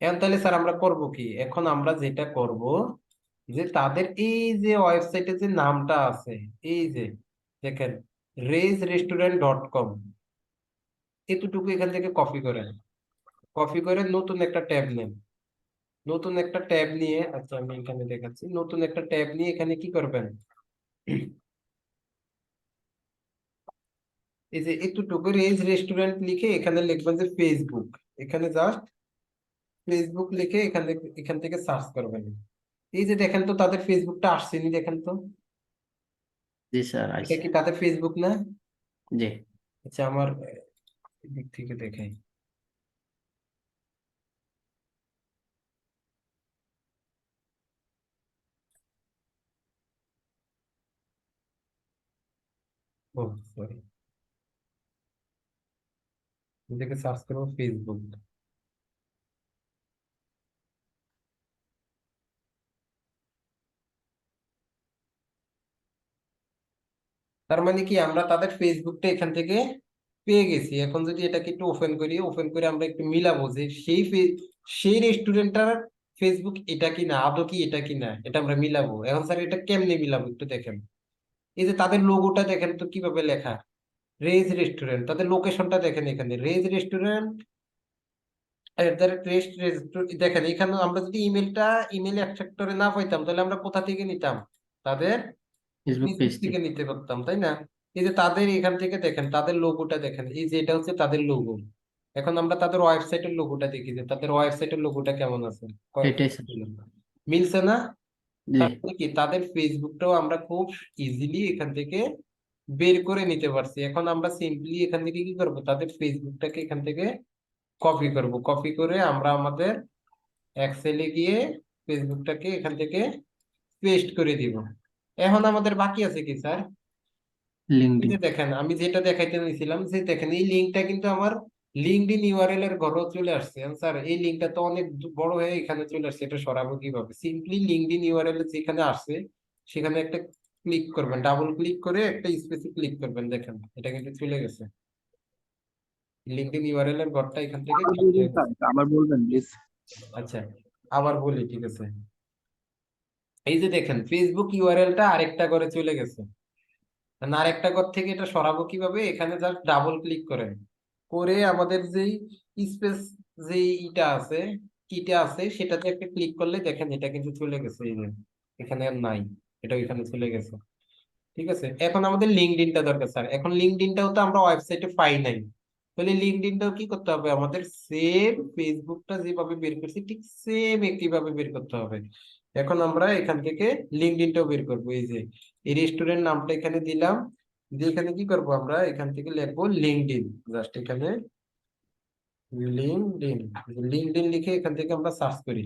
এখন তাহলে স্যার আমরা করব কি, এখন আমরা যেটা করব যে তাদের এই যে ওয়েবসাইটে যে নামটা আছে, এই যে দেখেন rageRestaurant.com, এতটুকু এখান থেকে কপি করেন, কপি করে নতুন একটা ট্যাব নেন। নতুন একটা ট্যাব নিয়ে, আচ্ছা আমি এখানে দেখাচ্ছি, নতুন একটা ট্যাব নিয়ে এখানে কি করবেন, এই যে এতটুকু রেজ রেস্টুরেন্ট লিখে এখানে লিখবেন যে ফেসবুক, এখানে জাস্ট ফেসবুক লিখে এখান থেকে সার্চ করবেন। এই যে দেখেন তো তাদের ফেসবুকটা আসছেনি, দেখেন তো জি স্যার এটা আইছে। কি তাদের ফেসবুক না? জি আচ্ছা আমার দিক থেকে দেখাই। ও সরি, এটাকে সার্চ করবো ফেসবুক। তার মানে কি আমরা তাদের ফেসবুকটা এখান থেকে পেয়ে গেছি। এখন যদি এটাকে একটু ওপেন করি, ওপেন করে আমরা একটু মিলাবো যে সেই রেস্টুরেন্টটার ফেসবুক এটা কি না, আদৌ কি এটা কি না, এটা আমরা মিলাবো। এখন স্যার এটা কেমনে মিলাবো একটু দেখেন। এই যে তাদের লোগোটা দেখেন তো কিভাবে লেখা, রেজ রেস্টুরেন্ট, তাদের লোকেশনটা দেখেন এখানে রেজ রেস্টুরেন্ট দেখেন এখানে। আমরা যদি ইমেল এক্সট্রাক্টরে না পাইতাম তাহলে আমরা কোথা থেকে নিতাম, তাদের ফেসবুক ফেসবুক পেজ থেকে নিতে পারতাম, তাই না? এই যে তাদের এখান থেকে দেখেন তাদের লোগোটা দেখেন, এই যে এটা হচ্ছে তাদের লোগো। এখন আমরা তাদের ওয়েবসাইটের লোগোটা দেখি যে তাদের ওয়েবসাইটের লোগোটা কেমন আছে, এটাই স্যার। মিলছে না? জি তার মানে কি তাদের ফেসবুকটাও আমরা খুব ইজিলি এখান থেকে বের করে নিতে পারছি। এখন আমরা সিম্পলি এখান থেকে কি করব, তাদের ফেসবুকটাকে এখান থেকে কপি করব, কপি করে আমরা আমাদের এক্সেলে গিয়ে ফেসবুকটাকে এখান থেকে পেস্ট করে দিব। এখন আমাদের বাকি আছে কি স্যার, এই লিঙ্কডিন। যে দেখেন আমি যেটা দেখাইতে নিয়েছিলাম, যে দেখেন এই লিঙ্কটা কিন্তু আমার লিঙ্কডইন ইউআরএল এর ঘরেও চলে আসছে। স্যার এই লিঙ্কটা তো অনেক বড় হয়ে এখানে চলে আসছে, এটা সরাবো কিভাবে? সিম্পলি লিঙ্কডইন ইউআরএল যেখানে আসছে সেখানে একটা ক্লিক করবেন, ডাবল ক্লিক করে একটা স্পেসে ক্লিক করবেন, দেখেন এটা কিন্তু চলে গেছে। লিঙ্কডইন ইউআরএল এর ঘরটা এখান থেকে আবার copy বলবেন হয়ে স্যার, গেছে। আবার বলবেন প্লিজ। আচ্ছা আবার বলি, ঠিক আছে। এই যে দেখেন ফেসবুক ইউআরএলটা আরেকটা করে চলে গেছে। আরেকটা ঘর থেকে এটা সরাবো কিভাবে, এখানে জাস্ট ডাবল ক্লিক করেন, করে আমাদের যেই স্পেস যে ইটা আছে, কিটা আছে সেটাতে একটা ক্লিক করলে দেখেন এটা কিন্তু চলে গেছে, এই যে এখানে আর নাই, এটা ওইখানে চলে গেছে। ঠিক আছে, এখন আমাদের লিঙ্কডইনটা দরকার স্যার। এখন লিঙ্কডইনটাও তো আমরা ওয়েবসাইটে পাই নাই, তাহলে লিঙ্কডইনটাও কি করতে হবে আমাদের, সেম ফেসবুকটা যেভাবে বের করছি ঠিক সেম একইভাবে বের করতে হবে। এখন আমরা এখান থেকে লিঙ্কডইনটাও বের করবো। এই যে এই রেস্টুরেন্ট নামটা এখানে দিলাম, দিয়ে এখানে কি করবো, আমরা এখান থেকে লিখবো লিঙ্কডইন, জাস্ট এখানে লিঙ্কডইন, লিঙ্কডইন লিখে এখান থেকে আমরা সার্চ করি,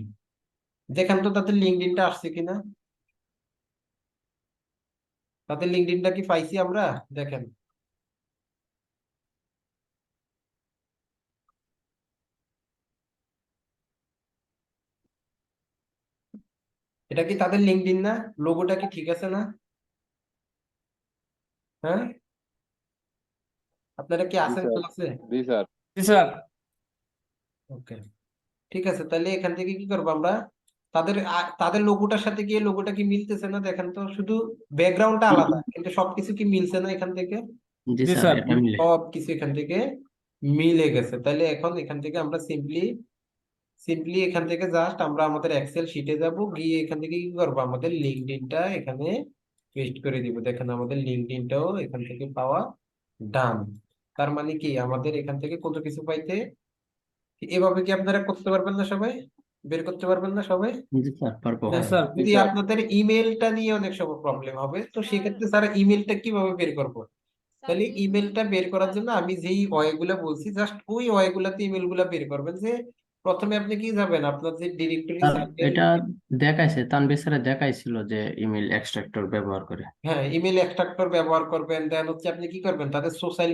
দেখেন তো তাদের লিঙ্কডইনটা আসছে কিনা। তাদের লিঙ্কডইনটা কি পাইছি আমরা, দেখেন। এটা কি তাদের লিঙ্কডইন না? লোগোটা কি ঠিক আছে না? হ্যাঁ, আপনারা কি আছেন ক্লাসে? জি স্যার। জি স্যার। ওকে, ঠিক আছে, তাহলে এখান থেকে কি করবো আমরা, তাদের লোগোটার সাথে গিয়ে লোগোটা কি মিলতেছে না দেখেন তো, শুধু ব্যাকগ্রাউন্ডটা আলাদা কিন্তু সবকিছু কি মিলছে না এখান থেকে? জি জি স্যার স্যার। এটা মিলে। সবকিছু এখান থেকে মিলে গেছে। তাহলে এখন এখান থেকে আমরা সিম্পলি এখান থেকে জাস্ট আমরা আমাদের এক্সেল শিটে যাব, গিয়ে এখান থেকে কি করবো, আমাদের লিঙ্কডইনটা এখানে পেস্ট করে দিব। দেখেন আমাদের লিঙ্কডইনটাও এখান থেকে পাওয়া ডান। তার মানে কি আমাদের এখান থেকে কত কিছু পাইতে, এভাবে কি আপনারা করতে পারবেন না সবাই, বের করতে পারবেন না সবাই? জি স্যার পারবো। জি স্যার। যদি স্যার। আপনাদের ইমেলটা নিয়ে অনেক সময় প্রবলেম হবে, তো সেক্ষেত্রে স্যার ইমেলটা কিভাবে বের করবো, তাহলে ইমেলটা বের করার জন্য আমি যেই ওয়েগুলা বলছি জাস্ট ওই ওয়েগুলাতে ইমেল গুলা বের করবেন। যে প্রথমে আপনি কি যাবেন, আপনার যে ডিরেক্টরি স্যার সাইটে, এটা দেখাইছে, তানভীর স্যার দেখাইছিল যে ইমেল এক্সট্রাক্টর ব্যবহার করে। হ্যাঁ ইমেল এক্সট্রাক্টর ব্যবহার করবেন। দেন হচ্ছে আপনি কি করবেন, তাদের সোশ্যাল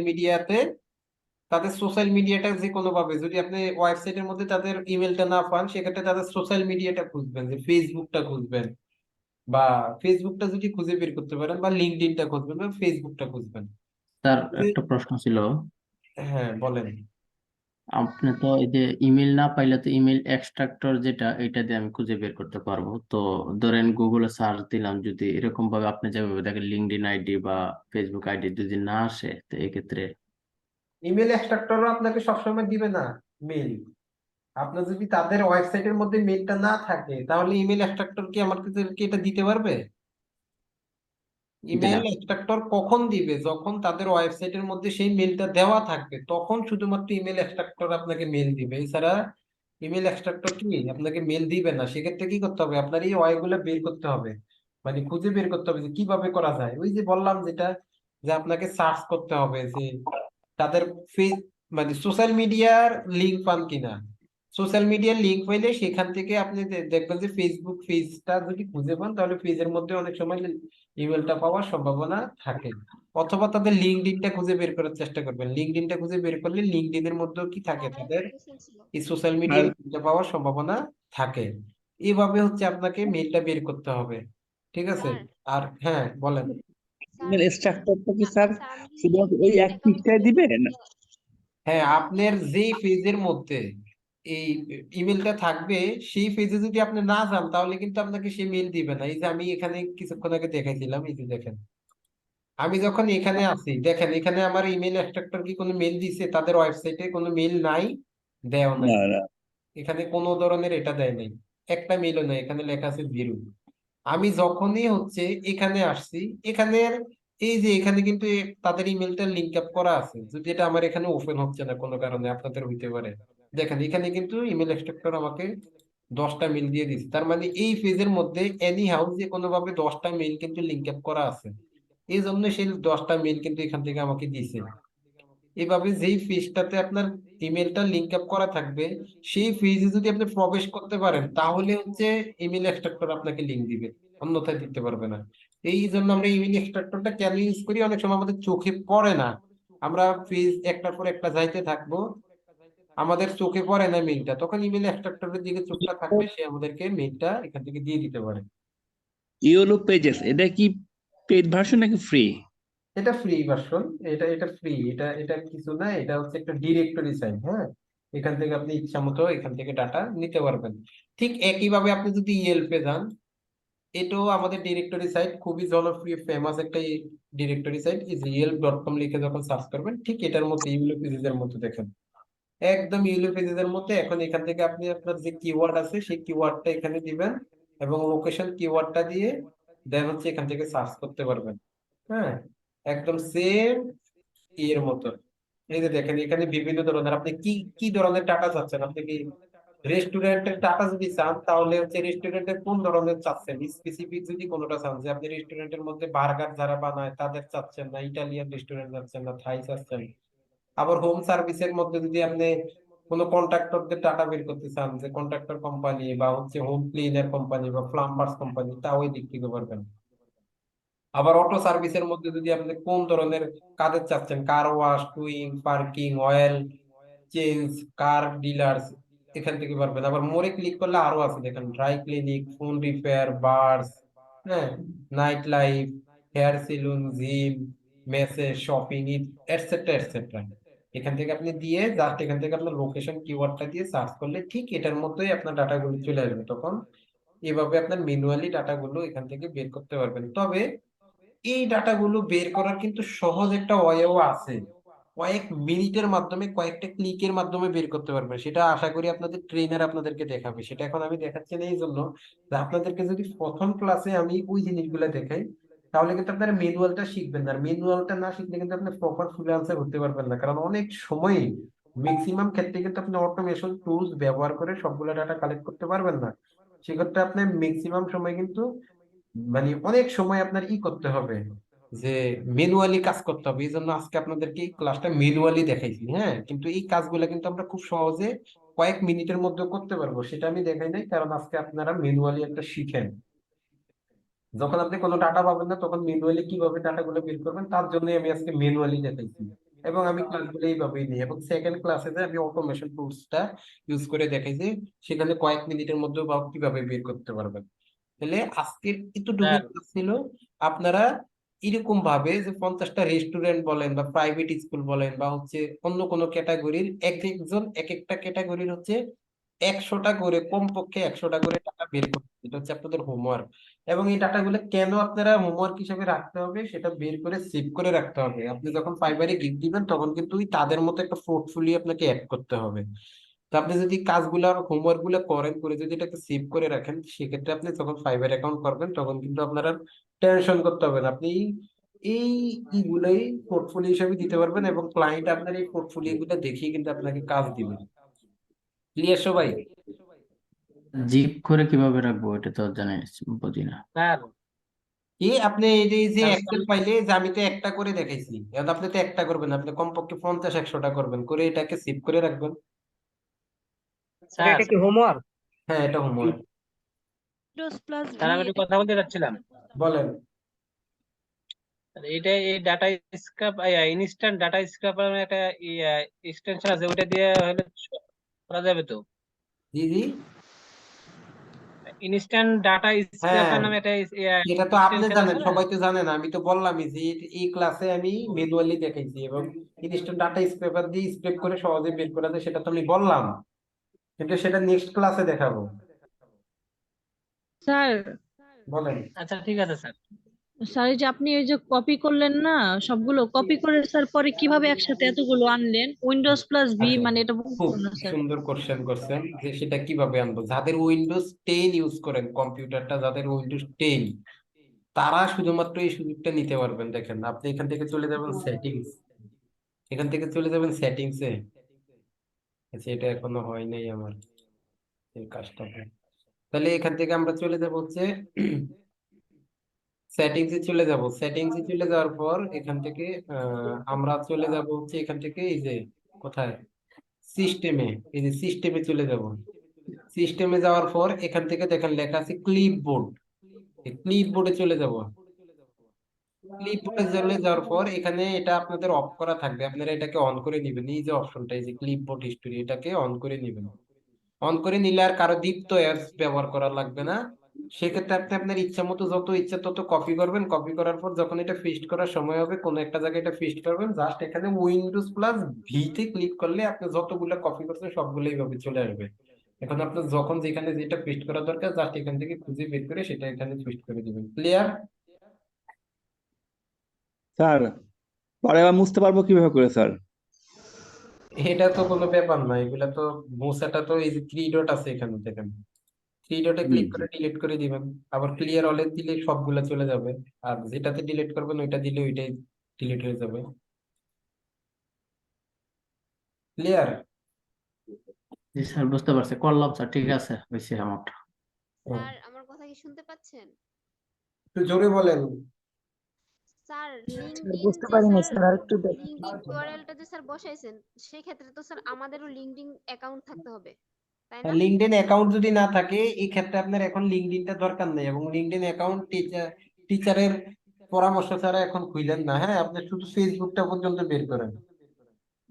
মিডিয়াটা যে কোনো ভাবে, যদি আপনি ওয়েবসাইটের মধ্যে তাদের ইমেলটা না পান সেক্ষেত্রে তাদের সোশ্যাল মিডিয়াটা খুঁজবেন, যে ফেসবুকটা খুঁজবেন, বা ফেসবুকটা যদি খুঁজে বের করতে পারেন, বা লিঙ্কডইনটা খুঁজবেন, বা ফেসবুকটা খুঁজবেন। স্যার একটা প্রশ্ন ছিল, হ্যাঁ বলেন। আপনি তো এই যে ইমেল না পাইলে তো ইমেল এক্সট্রাক্টর যেটা এটা দিয়ে আমি খুঁজে বের করতে পারবো। তো ধরেন গুগলে সার্চ দিলাম, যদি এরকম ভাবে আপনি যেভাবে দেখেন লিঙ্কডইন আইডি বা ফেসবুক আইডি যদি না আসে, তো এক্ষেত্রে ইমেল এক্সট্রাক্টরও আপনাকে সবসময় দিবে না মেল। আপনার যদি তাদের ওয়েবসাইটের মধ্যে মেলটা না থাকে তাহলে ইমেল এক্সট্রাক্টর কি আমাদেরকে এটা দিতে পারবে? এটা ইমেল এক্সট্রাক্টর কখন দিবে? যখন তাদের ওয়েবসাইটের মধ্যে সেই মেলটা দেওয়া থাকবে তখন শুধুমাত্র ইমেল এক্সট্রাক্টর আপনাকে মেল দিবে, এছাড়া ইমেল এক্সট্রাক্টর কি আপনাকে মেল দিবে না। সেক্ষেত্রে কি করতে হবে? আপনার এই ওয়েগুলো বের করতে হবে, মানে খুঁজে বের করতে হবে যে কিভাবে করা যায়। ওই যে বললাম যেটা, যে আপনাকে সার্চ করতে হবে যে তাদের ফেস, মানে সোশ্যাল মিডিয়ার লিঙ্ক পান কিনা। সোশ্যাল মিডিয়ার লিঙ্ক পাইলে সেখান থেকে আপনি দেখবেন যে ফেসবুক পেজটা যদি খুঁজে পান তাহলে পেজের মধ্যে অনেক সময় ইমেলটা পাওয়ার সম্ভাবনা থাকে। অথবা তাদের লিঙ্কডইনটা খুঁজে বের করার চেষ্টা করবেন, লিঙ্কডইনটা খুঁজে বের করলে লিঙ্কডইনের মধ্যেও কি থাকে, তাদের এই সোশ্যাল আর মিডিয়ার লিঙ্কটা পাওয়ার সম্ভাবনা থাকে। এইভাবে হচ্ছে আপনাকে মেলটা বের করতে হবে, ঠিক আছে? স্যার আর হ্যাঁ বলেন। ইমেল স্ট্রাকচারটা কি স্যার আচ্ছা আমি যদি শুধুমাত্র ওই ইমেল এক অ্যাকাউন্ট পৃষ্ঠায় দিবে না? হ্যাঁ, আপনার যেই পেজের মধ্যে এই ইমেলটা থাকবে সেই পেজে যদি আপনি না যান তাহলে কিন্তু আপনাকে সে মেল দিবে না। এই যে আমি এখানে কিছুক্ষণ আগে দেখাইছিলাম, এই যে দেখেন, আমি যখন এখানে আছি দেখেন এখানে আমার ইমেল এক্সট্রাক্টর কি কোনো মেল দিছে? তাদের ওয়েবসাইটে কোনো মেল নাই, দেও নাই। না না। এখানে কোনো ধরনের এটা দেয় নাই, একটা মেলও নাই, এখানে লেখা আছে জিরো। আমি যখনই হচ্ছে এখানে আসছি, এখানের এই যে এখানে কিন্তু তাদের ইমেলটা লিঙ্ক আপ করা আছে, যদি এটা আমার এখানে ওপেন হচ্ছে না কোনো কারণে, আপনাদের হইতে পারে। দেখেন এখানে কিন্তু ইমেল এক্সট্রাক্টর আমাকে 10টা মেল দিয়ে দিচ্ছে, তার মানে এই পেজের মধ্যে এনি হাউ যে কোনো ভাবে 10টা মেল কিন্তু লিঙ্ক আপ করা আছে। এই জন্য সেই 10টা মেল কিন্তু এখান থেকে আমাকে দিছে। এভাবে যেই পেজটাতে আপনার ইমেলটা লিংক আপ করা থাকবে সেই পেজে যদি আপনি প্রবেশ করতে পারেন তাহলে হচ্ছে ইমেল এক্সট্রাক্টর আপনাকে লিংক দিবে, অন্যথায় দিতে পারবে না। এই জন্য আমরা ইমেল এক্সট্রাক্টরটা কেন ইউজ করি? অনেক সময় আমাদের চোখে পড়ে না, আমরা পেজ একটার পর একটা যাইতে থাকবো, আমাদের চোখে পড়ে না মেইলটা, তখন ইমেল এক্সট্রাক্টরের দিকে চোখটা থাকবে, সে আমাদেরকে মেইলটা এখান থেকে দিয়ে দিতে পারে। ইওলো পেজেস এটা কি পেড ভার্সন নাকি ফ্রি? এটা ফ্রি ভার্সন, এটা এটা ফ্রি, এটা এটা কিছু না, এটা হচ্ছে একটা ডিরেক্টরি সাইট। হ্যাঁ, এখান থেকে আপনি ইচ্ছা মতো এখান থেকে ডাটা নিতে পারবেন। ঠিক একইভাবে আপনি যদি ইয়েলপে যান, এটাও আমাদের ডিরেক্টরি সাইট, খুবই জনপ্রিয় ফেমাস একটা ডিরেক্টরি সাইট। এই যে yelp.com লিখে যখন সার্চ করবেন ঠিক এটার মতো ইউলো পেজের মতো দেখেন, একদম ইউলো পেজের মধ্যে। এখন এখান থেকে আপনি আপনার যে কিওয়ার্ড আছে সেই কিওয়ার্ডটা এখানে দিবেন এবং লোকেশন কিওয়ার্ডটা দিয়ে দেন হচ্ছে এখান থেকে সার্চ করতে পারবেন। হ্যাঁ, একদম সেম এর মতো। এই যে দেখেন এখানে বিভিন্ন ধরনের, আপনি কি কি ধরনের টাকা চাচ্ছেন? আপনি কি রেস্টুরেন্টের টাকা যদি চান তাহলে হচ্ছে রেস্টুরেন্টের কোন ধরনের চাচ্ছেন, স্পেসিফিক যদি কোনোটা চান যে আপনি রেস্টুরেন্টের মধ্যে বার্গার যারা বানায় তাদের চাচ্ছেন, না ইটালিয়ান রেস্টুরেন্ট চাচ্ছেন, না থাই চাচ্ছেন। আবার হোম সার্ভিসের মধ্যে যদি আপনি কোনো কন্ট্রাক্টরদের টাকা বের করতে চান, যে কন্ট্রাক্টর কোম্পানি বা হচ্ছে হোম ক্লিনার কোম্পানি বা প্লাম্বার্স কোম্পানি, তাও এই দিক থেকে পারবেন। আবার অটো সার্ভিসের মধ্যে যদি আপনি কোন ধরনের কাজের চাচ্ছেন, car wash, towing, parking, oil change, car dealers, এখান থেকে পারবেন। আবার মোরে ক্লিক করলে আরো আছে, দেখেন dry cleaning, phone repair, bars, হ্যাঁ, night life, hair salon, gym, massage, shopping, etcetera etcetera. এখান থেকে আপনি দিয়ে জাস্ট এখান থেকে আপনার লোকেশন কিওয়ার্ডটা দিয়ে সার্চ করলে ঠিক এটার মতোই আপনার ডাটাগুলো চলে আসবে। তখন এভাবে আপনার ম্যানুয়ালি ডাটাগুলো এখান থেকে বের করতে পারবেন। তবে এই ডাটাগুলো বের করার কিন্তু সহজ একটা ওয়েও আছে, কয়েক মিনিটের মাধ্যমে কয়েকটা ক্লিকের মাধ্যমে বের করতে পারবেন। সেটা আশা করি আপনাদের ট্রেনার আপনাদেরকে দেখাবে, সেটা এখন আমি দেখাচ্ছি না এই জন্য যে আপনাদেরকে যদি প্রথম ক্লাসে আমি ওই জিনিসগুলো দেখাই তাহলে কিন্তু আপনারা ম্যানুয়ালটা শিখবেন না, আর ম্যানুয়ালটা না শিখলে কিন্তু আপনি প্রপার ফ্রিল্যান্সার হতে পারবেন না। কারণ অনেক সময় ম্যাক্সিমাম ক্ষেত্রে কিন্তু আপনি অটোমেশন টুলস ব্যবহার করে সবগুলো ডাটা কালেক্ট করতে পারবেন না। সেক্ষেত্রে আপনি ম্যাক্সিমাম সময় কিন্তু, মানে অনেক সময় আপনার ই করতে হবে, যে ম্যানুয়ালি কাজ করতে হবে। এই জন্য আজকে আপনাদেরকে এই ক্লাসটা ম্যানুয়ালি দেখাইছি। হ্যাঁ, কিন্তু এই কাজগুলো কিন্তু আমরা খুব সহজে কয়েক মিনিটের মধ্যে করতে পারবো, সেটা আমি দেখাই নাই, কারণ আজকে আপনারা ম্যানুয়ালি একটা শিখেন। যখন আপনি কোনো ডাটা পাবেন না তখন ম্যানুয়ালি কিভাবে ডাটাগুলো বের করবেন তার জন্য আমি আজকে ম্যানুয়ালি দেখাইছি। এবং আমি ক্লাসগুলো এইভাবেই নিই, এবং সেকেন্ড ক্লাসে আমি অটোমেশন টুলসটা ইউজ করে দেখাইছি, সেখানে কয়েক মিনিটের মধ্যে বা কিভাবে বের করতে পারবেন। তাহলে আজকের এতটুকু স্যার ক্লাস ছিল। আপনারা এরকম ভাবে যে 50টা রেস্টুরেন্ট বলেন বা প্রাইভেট স্কুল বলেন বা হচ্ছে অন্য কোনো ক্যাটাগরির এক একজন এক একটা ক্যাটাগরির হচ্ছে 100টা করে, কমপক্ষে 100টা করে টাকা বের করতে হবে। এটা হচ্ছে আপনাদের হোমওয়ার্ক। এবং এই ডাটাগুলো কেন আপনারা হোমওয়ার্ক হিসেবে রাখতে হবে সেটা বের করে সেভ করে রাখতে হবে। আপনি যখন ফাইবারে গিগ দিবেন তখন কিন্তু ওই তাদের মতো একটা পোর্টফোলিও আপনাকে অ্যাড করতে হবে। তো আপনি যদি কাজগুলো হোমওয়ার্ক গুলো করেন, করে যদি এটাকে সেভ করে রাখেন, সেক্ষেত্রে আপনি যখন ফাইবার অ্যাকাউন্ট করবেন তখন কিন্তু আপনার আর টেনশন করতে হবে না। আপনি এই ইগুলোই পোর্টফোলিও হিসেবে দিতে পারবেন এবং ক্লায়েন্ট আপনার এই পোর্টফোলিও গুলো দেখিয়ে কিন্তু আপনাকে কাজ দিবে। ক্লিয়ার সবাই? জিপ করে কিভাবে রাখবো এটা তো জানি বুঝি না। স্যার কি আপনি এই যে স্যার এক্সেল ফাইলে যে আমি তো একটা করে দেখাইছি, এখন আপনি তো একটা করবেন, আপনি কমপক্ষে 50-100টা করবেন, করে এটাকে সেভ করে রাখবেন। স্যার এটা কি হোমওয়ার্ক? হ্যাঁ, এটা হোমওয়ার্ক। স্যার আমি একটু কথা বলতে চাচ্ছিলাম। বলেন। এটা এই data scrap instant data scraper একটা এক্সটেনশন আছে, ওটা দিয়ে হলে করা যাবে তো? জি জি, ইনস্ট্যান্ট ডাটা হ্যাঁ, স্ক্রাপার নামে একটা এটা তো আপনি এক্সটেনশন জানেন, আছে না? সবাই তো জানে না। আমি তো বললামই যে এই ক্লাসে আমি ম্যানুয়ালি দেখাইছি এবং ইনস্ট্যান্ট ডাটা স্ক্রেপার দিয়ে স্ক্রেপ করে সহজে বের করা যায় সেটা তো আমি বললাম, কিন্তু সেটা নেক্সট ক্লাসে দেখাবো। স্যার বলেন। আচ্ছা ঠিক আছে স্যার। স্যার এই যে আপনি এই যে কপি করলেন না, সবগুলো কপি করে স্যার পরে কিভাবে একসাথে এতগুলো আনলেন? উইন্ডোজ প্লাস ভি আচ্ছা, মানে এটা খুব বুঝলাম না স্যার। সুন্দর কোশ্চেন করছেন যে সেটা কিভাবে আনবো। যাদের উইন্ডোজ 10 ইউজ করেন, কম্পিউটারটা যাদের উইন্ডোজ 10, তারা শুধুমাত্র এই সুযোগটা নিতে পারবেন। দেখেন, আপনি এখান থেকে চলে যাবেন সেটিংস, এখান থেকে চলে যাবেন সেটিংসে। আচ্ছা, এটা এখনো হয় নাই আমার এই কাজটা। তাহলে এখান থেকে আমরা চলে যাব হচ্ছে সেটিংসে চলে যাব। সেটিংসে চলে যাওয়ার পর এখান থেকে আমরা চলে যাব হচ্ছে এখান থেকে এই যে কোথায় সিস্টেমে, এই যে সিস্টেমে চলে যাব। সিস্টেমে যাওয়ার পর এখান থেকে দেখেন লেখা আছে ক্লিপবোর্ড, ক্লিপবোর্ডে চলে যাব। ক্লিপবোর্ডে চলে যাওয়ার পর এখানে এটা আপনাদের অফ করা থাকবে, আপনারা এটাকে অন করে নেবেন। এই যে অপশনটা, এই যে ক্লিপবোর্ড হিস্টোরি, এটাকে অন করে নেবেন। অন করে নিলে আর কারো দীপ্ত অ্যাপস ব্যবহার করা লাগবে না। সেক্ষেত্রে আপনি আপনার ইচ্ছা মতো যত ইচ্ছা তত কপি করবেন। কপি করার পর যখন এটা পেস্ট করার সময় হবে, কোনো একটা জায়গায় এটা পেস্ট করবেন, জাস্ট এখানে উইন্ডোজ প্লাস ভিতে ক্লিক করলে আপনি যতগুলো কপি করছেন সবগুলো এইভাবে চলে আসবে। এখন আপনার যখন যেখানে যেটা পেস্ট করা দরকার, জাস্ট এখান থেকে খুঁজে বের করে সেটা এখানে পেস্ট করে দিবেন। ক্লিয়ার? স্যার পরে আবার মুছতে পারবো কিভাবে করে স্যার? এটা তো কোনো ব্যাপার না, এগুলা তো মোছাটা তো এই যে 3 ডট আছে এখানে দেখেন, 3 ডটে জি ক্লিক জি। করে ডিলিট করে দিবেন। আবার ক্লিয়ার অলে দিলে সবগুলা চলে যাবে, আর যেটাতে ডিলিট করবেন ওইটা দিলে ওইটাই ডিলিট হয়ে যাবে। ক্লিয়ার? জি স্যার, বুঝতে পারছি, করলাম স্যার, ঠিক আছে, হয়েছে আমার। স্যার আমার কথা কি শুনতে পাচ্ছেন? একটু জোরে বলেন। স্যার স্যার লিংকডইন বুঝতে যে পারিনি স্যার স্যার, আরেকটু দেখেন। লিংকডইন ইউআরএলটা যে স্যার বসাইছেন, সেই ক্ষেত্রে তো স্যার আমাদেরও লিংকডইন অ্যাকাউন্ট থাকতে হবে, তাই না? লিঙ্কডইন অ্যাকাউন্ট যদি না থাকে এই ক্ষেত্রে আপনার এখন লিঙ্কডইনটা দরকার নেই, এবং লিঙ্কডইন অ্যাকাউন্ট টিচারের পরামর্শ ছাড়া এখন খুইলেন না। হ্যাঁ, আপনি শুধু ফেসবুকটা পর্যন্ত বের করেন।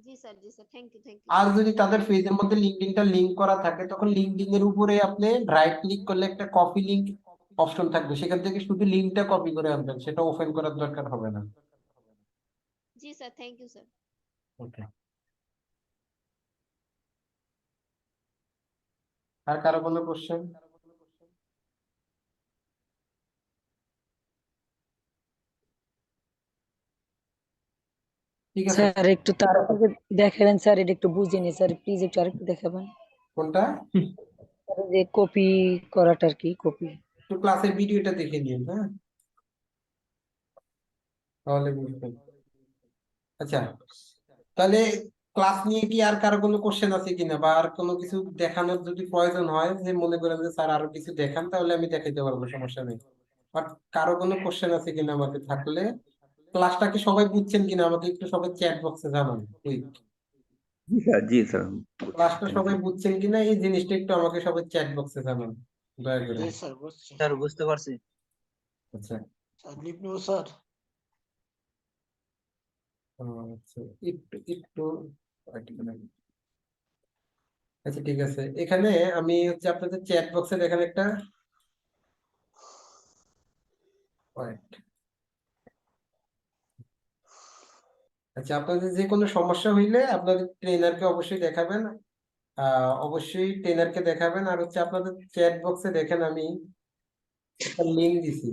জি স্যার, জি sir, thank you, thank you আর স্যার। যদি তাদের পেজের মধ্যে লিঙ্কডইনটা লিংক করা থাকে, তখন লিঙ্কডইন এর উপরে আপনি রাইট ক্লিক করলে একটা কপি লিংক অপশন থাকবে, সেখান থেকে শুধু লিঙ্কটা কপি করে আনবেন, সেটা ওপেন করার দরকার হবে না। জি স্যার, থ্যাংক ইউ স্যার। ওকে। আর কারো কোনো কোশ্চেন? ঠিক আছে। স্যার একটু তাড়াতাড়ি দেখাবেন স্যার, এটা একটু বুঝিনি স্যার, প্লিজ একটু আরেকটু দেখাবেন। কোনটা? স্যার এই যে কপি করাটা আর কি, কপি। একটু ক্লাসের ভিডিওটা দেখে নিন, হ্যাঁ, তাহলে বুঝবেন। আচ্ছা, তাহলে ক্লাস নিয়ে কি আর কারো কোনো কোশ্চেন আছে কিনা, বা আর কোনো কিছু দেখানোর যদি প্রয়োজন হয়, যে মনে করেন যে স্যার আরো কিছু দেখান, তাহলে আমি দেখাইতে পারবো, সমস্যা নেই। বাট কারো কোনো কোশ্চেন আছে কিনা আমাকে থাকলে, ক্লাসটা কি সবাই বুঝছেন কিনা আমাকে একটু সবাই চ্যাট বক্সে জানান। জি স্যার, জি স্যার। ক্লাসটা থ্যাংক সবাই ইউ। বুঝছেন কিনা এই জিনিসটা একটু আমাকে সবাই চ্যাট বক্সে জানান, দয়া করে। স্যার বুঝতে পারছি। আচ্ছা, আচ্ছা, একটু একটু আচ্ছা, ঠিক আছে। এখানে আমি হচ্ছে আপনাদের চ্যাট বক্সে দেখেন একটা, wait, আচ্ছা, আপনাদের যে কোনো সমস্যা হইলে আপনাদের ট্রেনারকে অবশ্যই দেখাবেন। অবশ্যই ট্রেনারকে দেখাবেন। আর হচ্ছে আপনাদের চ্যাট বক্সে দেখেন আমি একটা লিঙ্ক দিছি।